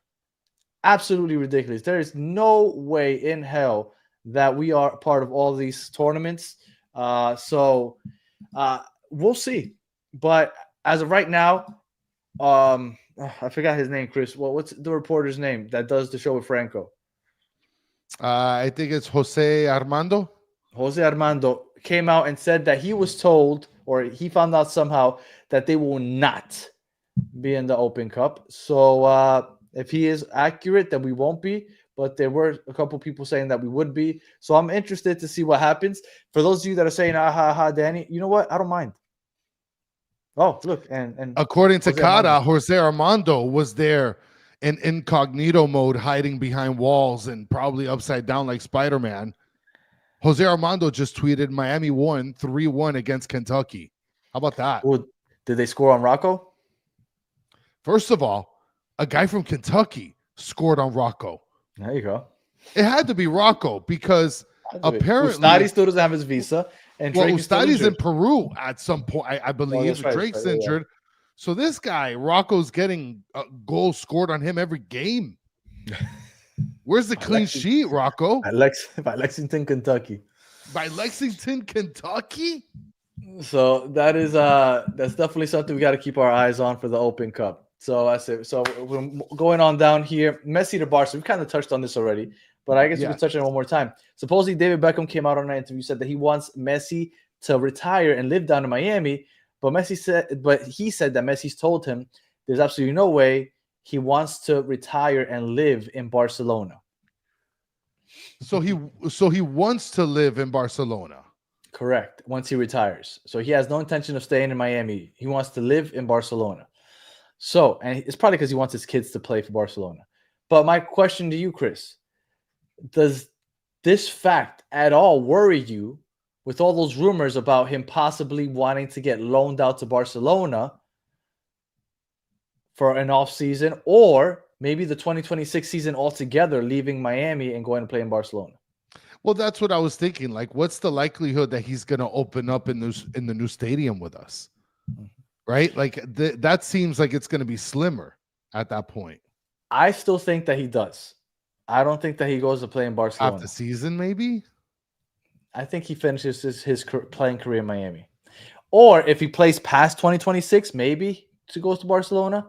absolutely ridiculous. There is no way in hell that we are part of all these tournaments. So we'll see. But as of right now, I forgot his name, Chris. Well, what's the reporter's name that does the show with Franco? I think it's Jose Armando. Jose Armando came out and said that he was told, or he found out somehow, that they will not be in the Open Cup. So if he is accurate, then we won't be. But there were a couple people saying that we would be. So I'm interested to see what happens. For those of you that are saying, Danny, you know what? I don't mind. Oh, look. And according to Kada, Jose Armando was there in incognito mode, hiding behind walls and probably upside down like Spider-Man. Jose Armando just tweeted Miami won 3-1 against Kentucky. How about that? Well, did they score on Rocco? First of all, a guy from Kentucky scored on Rocco. There you go. It had to be Rocco because apparently Ustadi still doesn't have his visa. And Drake Ustadi's in Peru at some point, I believe. Right, Drake's injured. Yeah. So this guy, Rocco's getting goals scored on him every game. Where's the clean sheet, Rocco? By Lexington, Kentucky. By Lexington, Kentucky? So that is that's definitely something we got to keep our eyes on for the Open Cup. So that's it. So we're going on down here. Messi to Barca. We've kind of touched on this already, but I guess we can touch on it one more time. Supposedly David Beckham came out on an interview, said that he wants Messi to retire and live down in Miami. But he said that Messi's told him there's absolutely no way he wants to retire and live in Barcelona. So he wants to live in Barcelona. Correct. Once he retires. So he has no intention of staying in Miami. He wants to live in Barcelona. So, and it's probably because he wants his kids to play for Barcelona. But my question to you, Chris, does this fact at all worry you with all those rumors about him possibly wanting to get loaned out to Barcelona for an off season, or maybe the 2026 season altogether, leaving Miami and going to play in Barcelona? Well, that's what I was thinking. Like, what's the likelihood that he's going to open up in the new stadium with us? Right? Like, that seems like it's going to be slimmer at that point. I still think that he does. I don't think that he goes to play in Barcelona. After season, maybe? I think he finishes his playing career in Miami. Or if he plays past 2026, maybe he goes to Barcelona.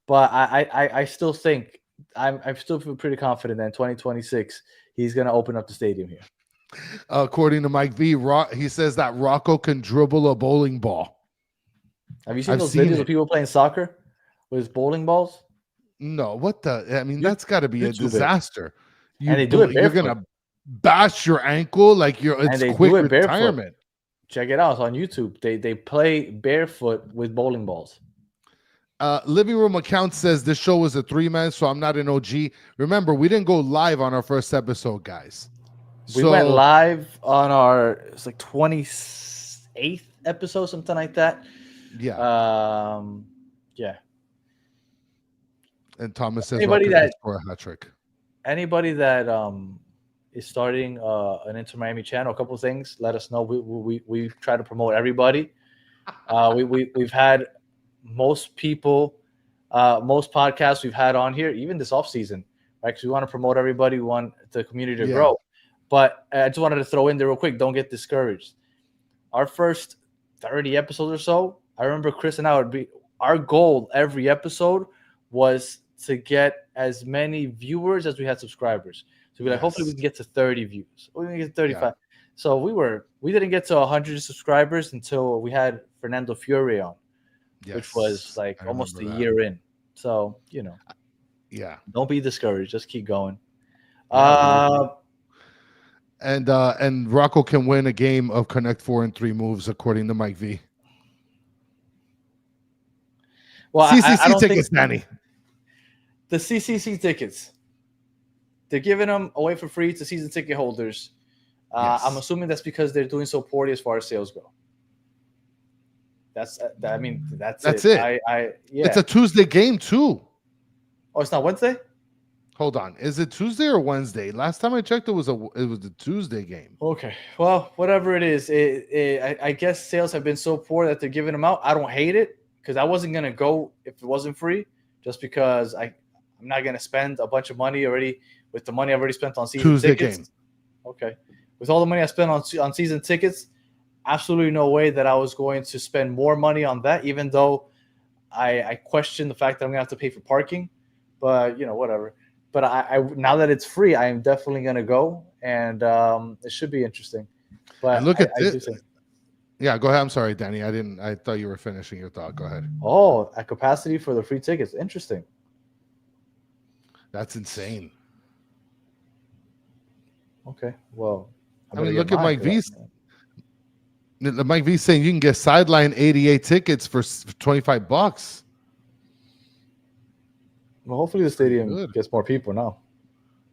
But I still think, I still feel pretty confident that in 2026, he's going to open up the stadium here. According to Mike V, he says that Rocco can dribble a bowling ball. Have you seen those videos of people playing soccer with bowling balls? No, what the? I mean, that's got to be a disaster. And they do it barefoot. You're going to bash your ankle like it's quick retirement. Check it out. It's on YouTube. They play barefoot with bowling balls. Living Room Account says this show was a 3-man, so I'm not an OG. Remember, we didn't go live on our first episode, guys. We went live on it's like 28th episode, something like that. Yeah. Yeah. And Thomas says anybody that for a hat trick. Anybody that is starting an Inter Miami channel, a couple of things, let us know. We try to promote everybody. We've had most people, most podcasts we've had on here, even this off season, right? Because we want to promote everybody. We want the community to grow. But I just wanted to throw in there real quick. Don't get discouraged. Our first 30 episodes or so, I remember Chris and I our goal every episode was to get as many viewers as we had subscribers. So we're like, hopefully we can get to 30 views. We're going to get 35. Yeah. So we didn't get to 100 subscribers until we had Fernando Fiore on, which was like almost a year in. So, yeah, don't be discouraged. Just keep going. And Rocco can win a game of Connect 4 in 3 moves, according to Mike V. Well, CCC I don't tickets, think Danny. the CCC tickets, they're giving them away for free to season ticket holders. Yes. I'm assuming that's because they're doing so poorly as far as sales go. That's it. Yeah. It's a Tuesday game too. Oh, it's not Wednesday? Hold on. Is it Tuesday or Wednesday? Last time I checked, it was a Tuesday game. Okay. Well, whatever it is, I guess sales have been so poor that they're giving them out. I don't hate it because I wasn't gonna go if it wasn't free, just because I'm not gonna spend a bunch of money already with the money I've already spent on season Tuesday tickets. game. Okay. With all the money I spent on season tickets, absolutely no way that I was going to spend more money on that, even though I question the fact that I'm gonna have to pay for parking. But whatever. But I now that it's free, I am definitely gonna go, and it should be interesting. But And look at I do this. think, Yeah, go ahead. I'm sorry, Danny. I thought you were finishing your thought. Go ahead. at capacity for the free tickets, interesting. That's insane. Okay, well, I mean, look at Mike V's. Mike V saying you can get sideline 88 tickets for $25. Well, hopefully the stadium Good. gets more people now.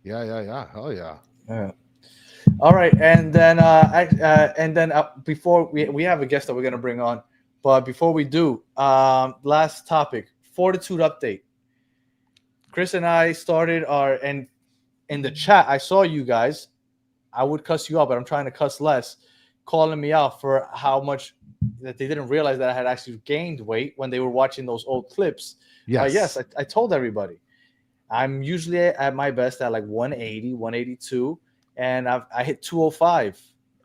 Yeah. Hell yeah. Yeah. All right, and then before we have a guest that we're gonna bring on, but before we do, last topic, fortitude update. Chris and I started and in the chat, I saw you guys. I would cuss you out, but I'm trying to cuss less. Calling me out for how much that they didn't realize that I had actually gained weight when they were watching those old clips. Yes. I told everybody. I'm usually at my best at like 180, 182, and I hit 205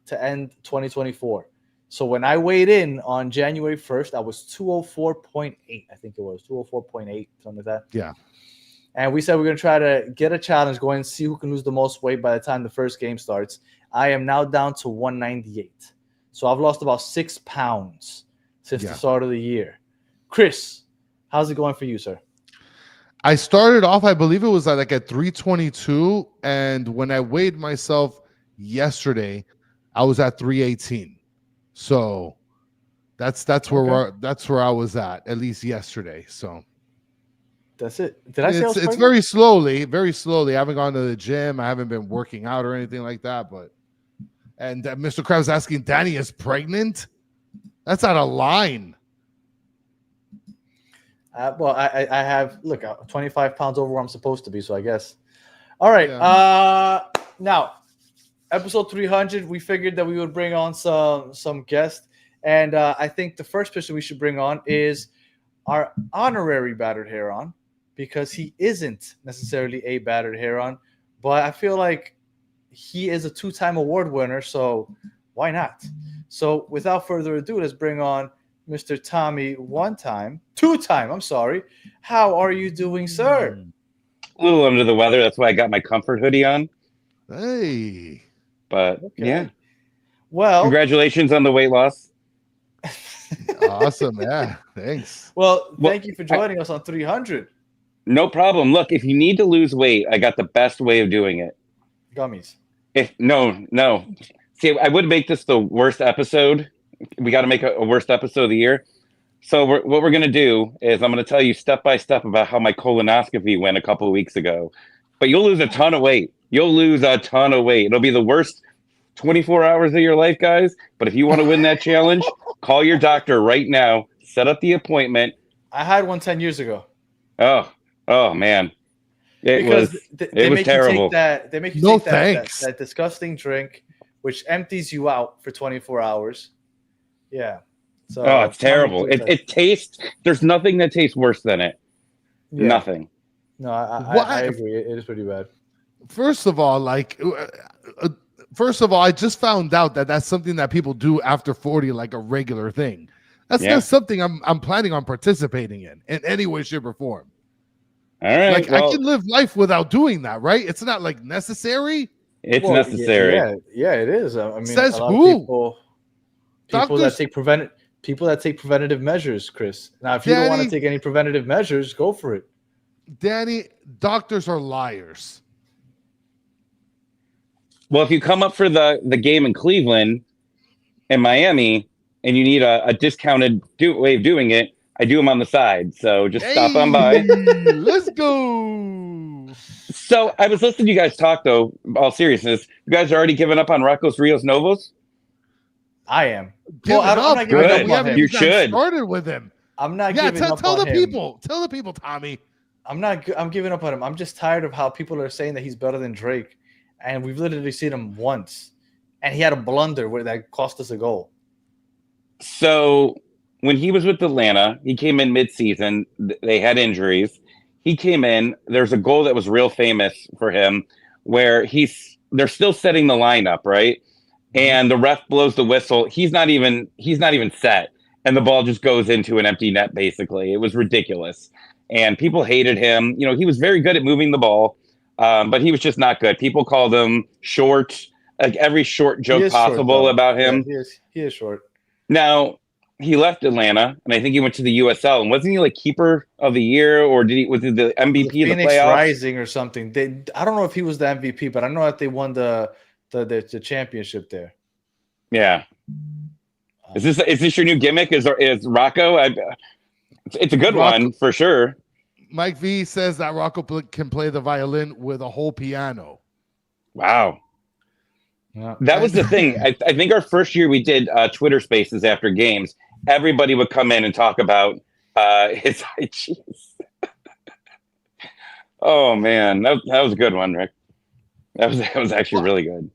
to end 2024. So when I weighed in on January 1st, I was 204.8. I think it was 204.8, something like that. Yeah. And we said we're going to try to get a challenge going and see who can lose the most weight by the time the first game starts. I am now down to 198. So I've lost about 6 pounds since the start of the year. Chris, how's it going for you, sir? I started off, I believe it was like at 322. And when I weighed myself yesterday, I was at 318. So that's where I was at least yesterday. So that's it. Did I say it's very slowly. I haven't gone to the gym. I haven't been working out or anything like that. And Mr. Krabs asking, Danny is pregnant? That's out of line. Well, I have 25 pounds over where I'm supposed to be, so I guess. All right. Yeah. Now, episode 300, we figured that we would bring on some guests, and I think the first person we should bring on is our honorary battered heron, because he isn't necessarily a battered heron, but I feel like he is a 2-time award winner, so why not? So without further ado, let's bring on Mr. Tommy 2-time. I'm sorry. How are you doing, sir? A little under the weather. That's why I got my comfort hoodie on. Hey. But yeah. Well, congratulations on the weight loss. Awesome. Yeah. Thanks. Well, thank you for joining us on 300. No problem. Look, if you need to lose weight, I got the best way of doing it. Gummies. No. See, I would make this the worst episode. We got to make a worst episode of the year. So what we're going to do is I'm going to tell you step by step about how my colonoscopy went a couple of weeks ago. But you'll lose a ton of weight. It'll be the worst 24 hours of your life, guys. But if you want to win that challenge, call your doctor right now. Set up the appointment. I had one 10 years ago. Oh man. It was terrible. They make you take that disgusting drink, which empties you out for 24 hours. Yeah. So it's terrible. It tastes. There's nothing that tastes worse than it. Yeah. Nothing. No, I agree. It is pretty bad. First of all, I just found out that that's something that people do after 40, like a regular thing. That's not something I'm planning on participating in any way, shape, or form. All right. I can live life without doing that, right? It's not necessary. It's necessary. Yeah, it is. I mean, says a lot who? Of people that take preventative measures, Chris. Now, if you don't want to take any preventative measures, go for it. Danny, doctors are liars. Well, if you come up for the game in Cleveland and Miami, and you need a discounted way of doing it, I do them on the side. So just stop on by. Let's go. So I was listening to you guys talk, though. All seriousness, you guys are already giving up on Rocco's Rios Novos. I am. Give it I'm up. not giving up We on haven't him. You even should. started with him. I'm not Yeah, giving up tell on the him. people. Tell the people, Tommy. I'm giving up on him. I'm just tired of how people are saying that he's better than Drake, and we've literally seen him once, and he had a blunder where that cost us a goal. So when he was with Atlanta, he came in mid-season. They had injuries. He came in. There's a goal that was real famous for him, where they're still setting the lineup, right? And the ref blows the whistle. He's not even set, and the ball just goes into an empty net. Basically, it was ridiculous, and people hated him. You know, he was very good at moving the ball, but he was just not good. People called him short, like every short joke possible about him. Yeah, he is short. Now he left Atlanta, and I think he went to the USL. And wasn't he like keeper of the year, or was he the MVP The of the Phoenix playoffs? Rising or something. I don't know if he was the MVP, but I know that they won the championship there. Yeah. Is this your new gimmick? Is Rocco? It's a good one for sure. Mike V says that Rocco can play the violin with a whole piano. Wow. Yeah. That was the thing. I think our first year we did Twitter Spaces after games. Everybody would come in and talk about his high cheese. Oh man, that was a good one, Rick. That was actually really good.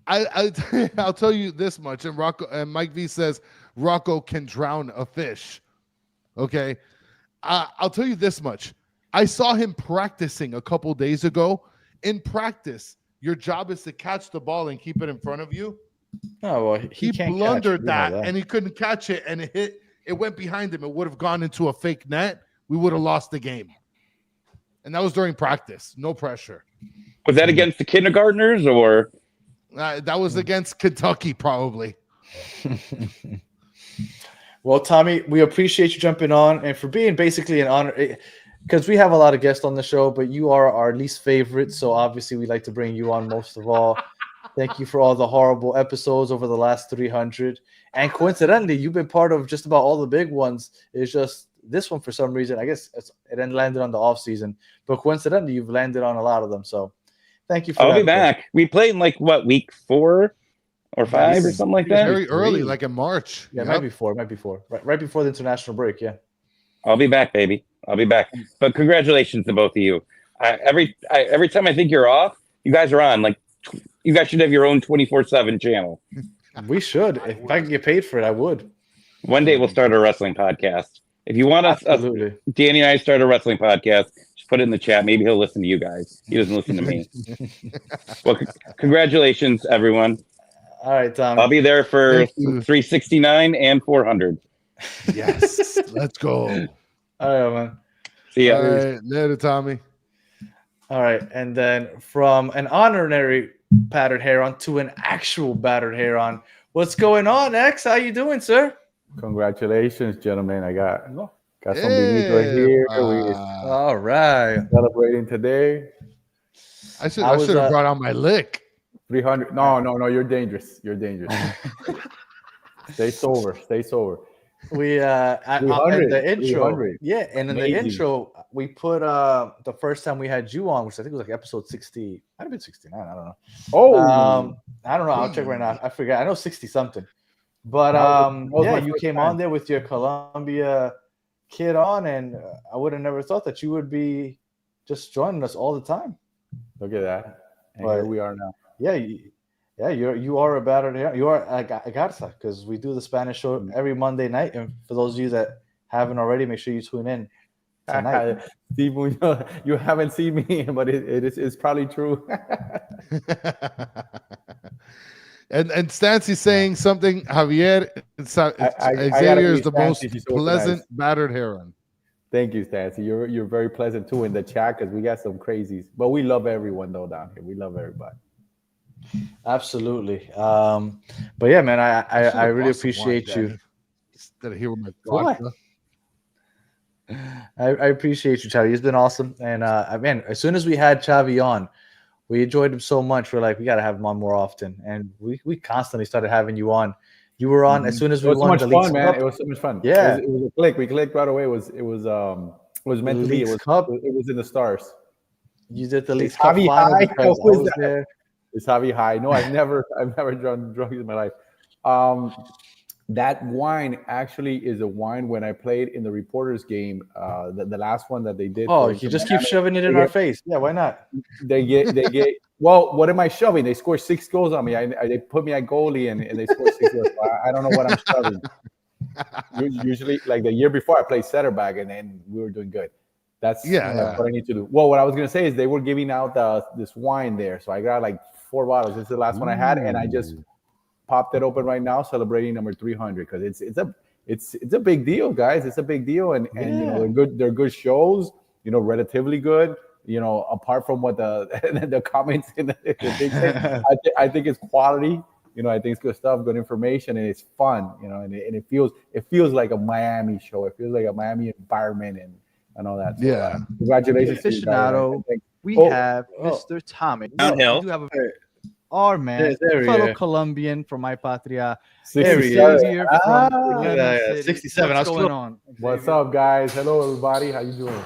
I'll tell you this much, and Mike V says Rocco can drown a fish. Okay, I'll tell you this much. I saw him practicing a couple days ago. In practice, your job is to catch the ball and keep it in front of you. Oh well, he can't blundered catch. that, and he couldn't catch it, and it went behind him. It would have gone into a fake net. We would have lost the game. And that was during practice. No pressure. Was that against the kindergartners or? That was against Kentucky, probably. Well, Tommy, we appreciate you jumping on and for being basically an honor, because we have a lot of guests on the show, but you are our least favorite. So obviously we like to bring you on most of all. Thank you for all the horrible episodes over the last 300. And coincidentally, you've been part of just about all the big ones. It's just this one, for some reason, I guess it then landed on the off season, but coincidentally, you've landed on a lot of them. So thank you for I'll that. be back. We played in like what, week 4 or 5 or something like that? Very early, like in March. Yeah, might be four. Right before the international break, yeah. I'll be back, baby. I'll be back. But congratulations to both of you. Every time I think you're off, you guys are on. Like, you guys should have your own 24/7 channel. We should. If I could get paid for it, I would. One day we'll start a wrestling podcast. If you want us, Danny and I start a wrestling podcast, just put it in the chat. Maybe he'll listen to you guys. He doesn't listen to me. Well, congratulations, everyone. All right, Tom. I'll be there for 369 and 400. Yes. Let's go. All right, man. See ya. All right, later, Tommy. All right, and then from an honorary battered heron to an actual battered heron. What's going on, X? How you doing, sir? Congratulations, gentlemen. I got some beanies right here. All right. Celebrating today. I should have brought out my lick. 300. No, you're dangerous. You're dangerous. Stay sober. We in the intro. 300. Yeah, and in the intro, we put the first time we had you on, which I think was like episode 60. Might have been 69. I don't know. Oh, I don't know. I'll check right now. I forget. I know 60 something. But yeah, you came on there with your Columbia kid on, and I would have never thought that you would be just joining us all the time. Look at that. And here we are now. Yeah, you are a battered heron. You are a garza, because we do the Spanish show every Monday night. And for those of you that haven't already, make sure you tune in tonight. Steve, you haven't seen me, but it's probably true. And Stancy's saying something. Javier, Xavier is the most pleasant battered heron. Thank you, Stancy. You're very pleasant too in the chat, because we got some crazies. But we love everyone though down here. We love everybody. Absolutely. But yeah, man, I really appreciate you. Instead of here with my vodka. I appreciate you, Chavi. It's been awesome. And man, as soon as we had Chavi on, we enjoyed him so much. We're like, we got to have him on more often. And we constantly started having you on. You were on as soon as It we was so won much the fun, Leagues man. Cup. It was so much fun. Yeah. It was a click. We clicked right away. It was meant to be. Leagues Cup. It was in the stars. You did the Leagues Is Cup Javi final high? because I Who is was that? there. It's Javi high. No, I've never done drugs in my life. That wine actually is a wine when I played in the reporters game, the last one that they did. Oh, you just keep shoving it in our face. Yeah, why not? They get. Well, what am I shoving? They scored 6 goals on me. They put me at goalie and they scored 6 goals. I don't know what I'm shoving. Usually, like the year before, I played center back and then we were doing good. That's what I need to do. Well, what I was gonna say is they were giving out this wine there, so I got like 4 bottles. This is the last one I had, and I just popped it open right now, celebrating number 300 because it's a big deal, guys. It's a big deal, and you know they're good shows. You know, relatively good. You know, apart from what the comments in the thing say, I think it's quality. You know, I think it's good stuff, good information, and it's fun. You know, and it feels like a Miami show. It feels like a Miami environment and all that. So, congratulations, to you guys. Aficionado. We have Mr. Thomas. Downhill. We do have our man, There he fellow is. Colombian from My Patria, 67. Xavier from Atlanta City. 67. What's going on? What's up, guys? Hello, everybody. How you doing?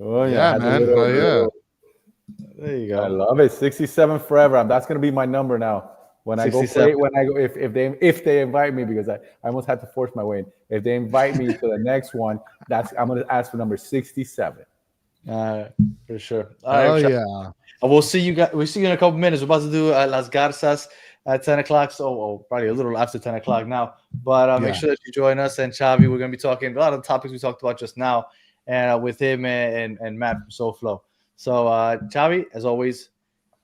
Oh Yeah, man. Oh, There you I go. love it. 67 forever. That's gonna be my number now. When I go 67. play, if they invite me, because I almost had to force my way in. If they invite me to the next one, I'm gonna ask for number 67. For sure. All Oh right, yeah. we'll see you guys. We'll see you in a couple minutes. We're about to do Las Garzas at 10 o'clock. So probably a little after 10 o'clock now. But make sure that you join us. And Xavi, we're going to be talking a lot of the topics we talked about just now, and with him and Matt from SoFlo. So Xavi, as always.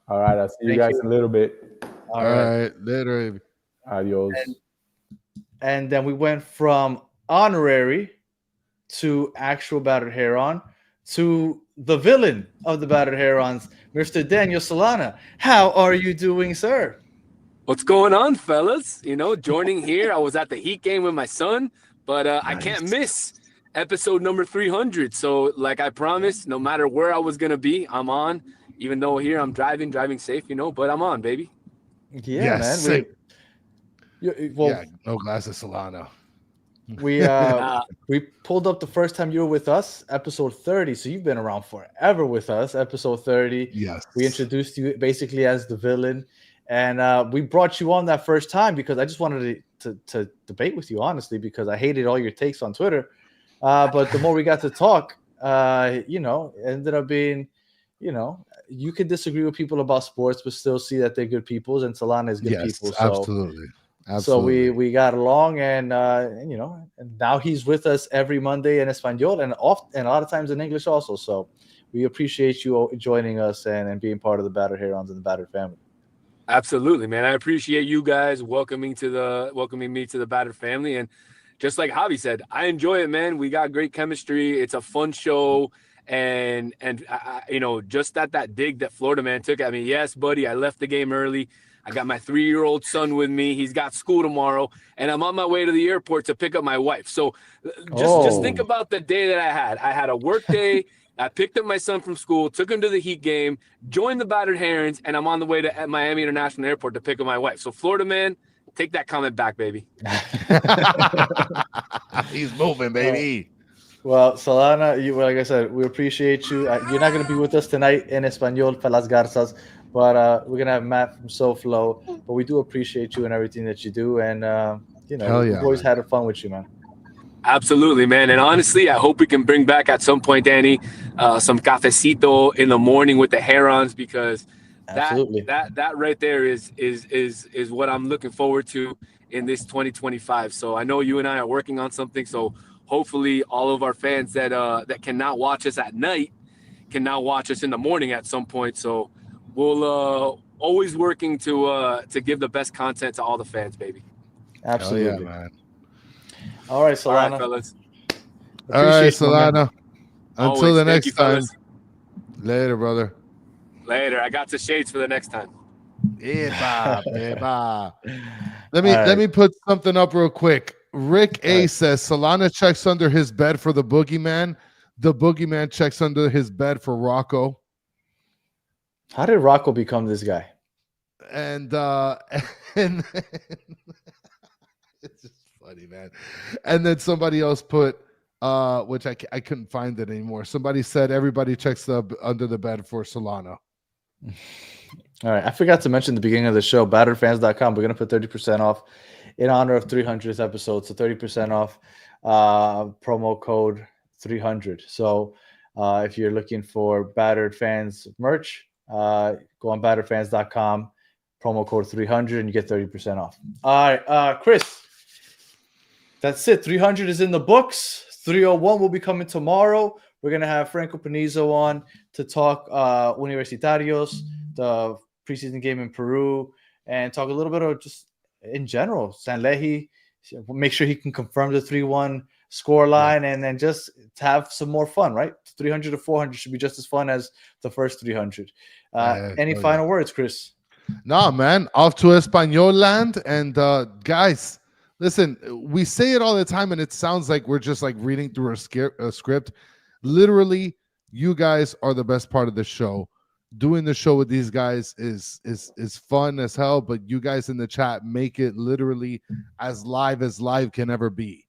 All right. I'll see you guys in a little bit. All right. Later. Adios. And then we went from honorary to actual battered heron to the villain of the battered herons, Mr. Daniel Solana. How are you doing, sir? What's going on, fellas? You know, joining here. I was at the Heat game with my son, but I can't miss episode number 300. So, like I promised, no matter where I was going to be, I'm on. Even though here I'm driving safe, you know, but I'm on, baby. Yeah, man. No glass of Solana. We pulled up the first time you were with us, episode 30. So you've been around forever with us, episode 30. Yes. We introduced you basically as the villain. And we brought you on that first time because I just wanted to debate with you, honestly, because I hated all your takes on Twitter. But the more we got to talk, you know, it ended up being, you know, you could disagree with people about sports, but still see that they're good people, and Solana is good people. So, absolutely. So we got along, and you know, and now he's with us every Monday in Espanol and a lot of times in English also. So we appreciate you joining us and being part of the Battered Herons and the Battered family. Absolutely, man. I appreciate you guys welcoming me to the Battered family. And just like Javi said, I enjoy it, man. We got great chemistry. It's a fun show. And I, you know, just that dig that Florida man took at me. Yes, buddy, I left the game early. I got my 3-year-old son with me. He's got school tomorrow, and I'm on my way to the airport to pick up my wife. So just think about the day that I had. I had a work day. I picked up my son from school, took him to the Heat game, joined the Battered Herons, and I'm on the way to Miami International Airport to pick up my wife. So Florida man, take that comment back, baby. He's moving, baby. Well, Solana, like I said, we appreciate you. You're not going to be with us tonight in Espanol for Las Garzas, but we're going to have Matt from SoFlo. But we do appreciate you and everything that you do. And, you know, we've always had fun with you, man. Absolutely, man. And honestly, I hope we can bring back at some point, Danny, some cafecito in the morning with the Herons, because that right there is what I'm looking forward to in this 2025. So I know you and I are working on something. So hopefully all of our fans that cannot watch us at night can now watch us in the morning at some point. So we'll always working to give the best content to all the fans, baby. Absolutely, man. All right, Solana. All right, fellas. All right, Solana. Until Always. the Thank next you, time. fellas. Later, brother. Later. I got the shades for the next time. Let me put something up real quick. Rick A says Solana checks under his bed for the boogeyman. The boogeyman checks under his bed for Rocco. How did Rocco become this guy? And and it's just funny, man. And then somebody else put, which I couldn't find it anymore. Somebody said everybody checks under the bed for Solana. All right, I forgot to mention the beginning of the show, batteredfans.com. We're going to put 30% off in honor of 300th episode. So 30% off, promo code 300. So if you're looking for Battered Fans merch, go on batteredfans.com, promo code 300, and you get 30% off. All right, Chris, that's it. 300 is in the books. 301 will be coming tomorrow. We're going to have Franco Panizo on to talk Universitarios, the preseason game in Peru, and talk a little bit of just in general, Sanllehi, make sure he can confirm the 3-1 score line, and then just to have some more fun, right? 300 to 400 should be just as fun as the first 300. Any final words, Chris? No, man. Off to Espanol land. And guys, listen, we say it all the time, and it sounds like we're just like reading through a script. Literally, you guys are the best part of the show. Doing the show with these guys is fun as hell, but you guys in the chat make it literally as live can ever be.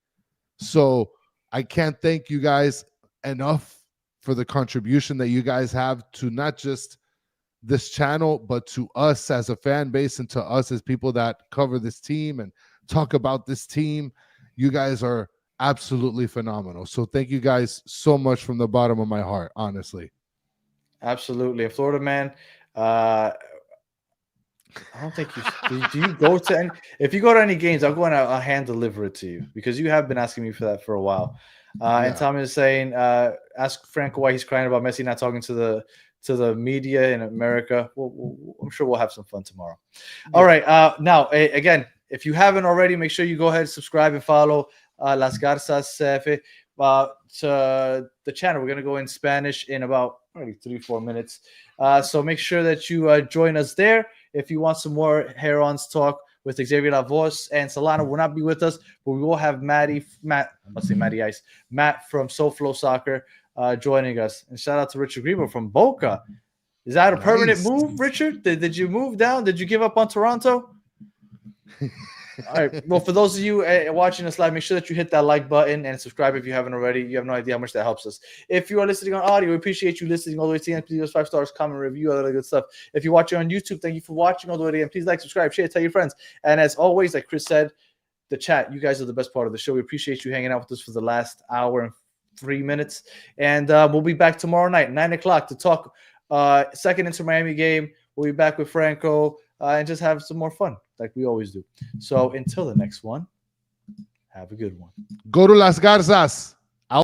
So I can't thank you guys enough for the contribution that you guys have to not just this channel, but to us as a fan base and to us as people that cover this team and talk about this team. You guys are absolutely phenomenal. So thank you guys so much from the bottom of my heart, honestly. Absolutely. Florida man, I don't think you do you go to any, if you go to any games, I'll go and I'll hand deliver it to you, because you have been asking me for that for a while. And Tommy is saying, ask Franco why he's crying about Messi not talking to the media in America. I'm sure we'll have some fun tomorrow. All right. Now, again, if you haven't already, make sure you go ahead and subscribe and follow Las Garzas to the channel. We're going to go in Spanish in about 3-4 minutes. So make sure that you join us there. If you want some more Herons talk with Xavier La Voz, and Solana will not be with us, but we will have Matt from SoFlo Soccer joining us. And shout out to Richard Grebo from Boca. Is that a permanent move, Richard? Did you move down? Did you give up on Toronto? All right. Well, for those of you watching us live, make sure that you hit that like button and subscribe if you haven't already. You have no idea how much that helps us. If you are listening on audio, we appreciate you listening all the way to the end. Please give us 5 stars, comment, review, all that good stuff. If you're watching on YouTube, thank you for watching all the way to the end. Please like, subscribe, share, tell your friends. And as always, like Chris said, the chat, you guys are the best part of the show. We appreciate you hanging out with us for the last hour and 3 minutes. And we'll be back tomorrow night, 9 o'clock, to talk second Inter Miami game. We'll be back with Franco and just have some more fun like we always do. So until the next one, have a good one. Go to Las Garzas.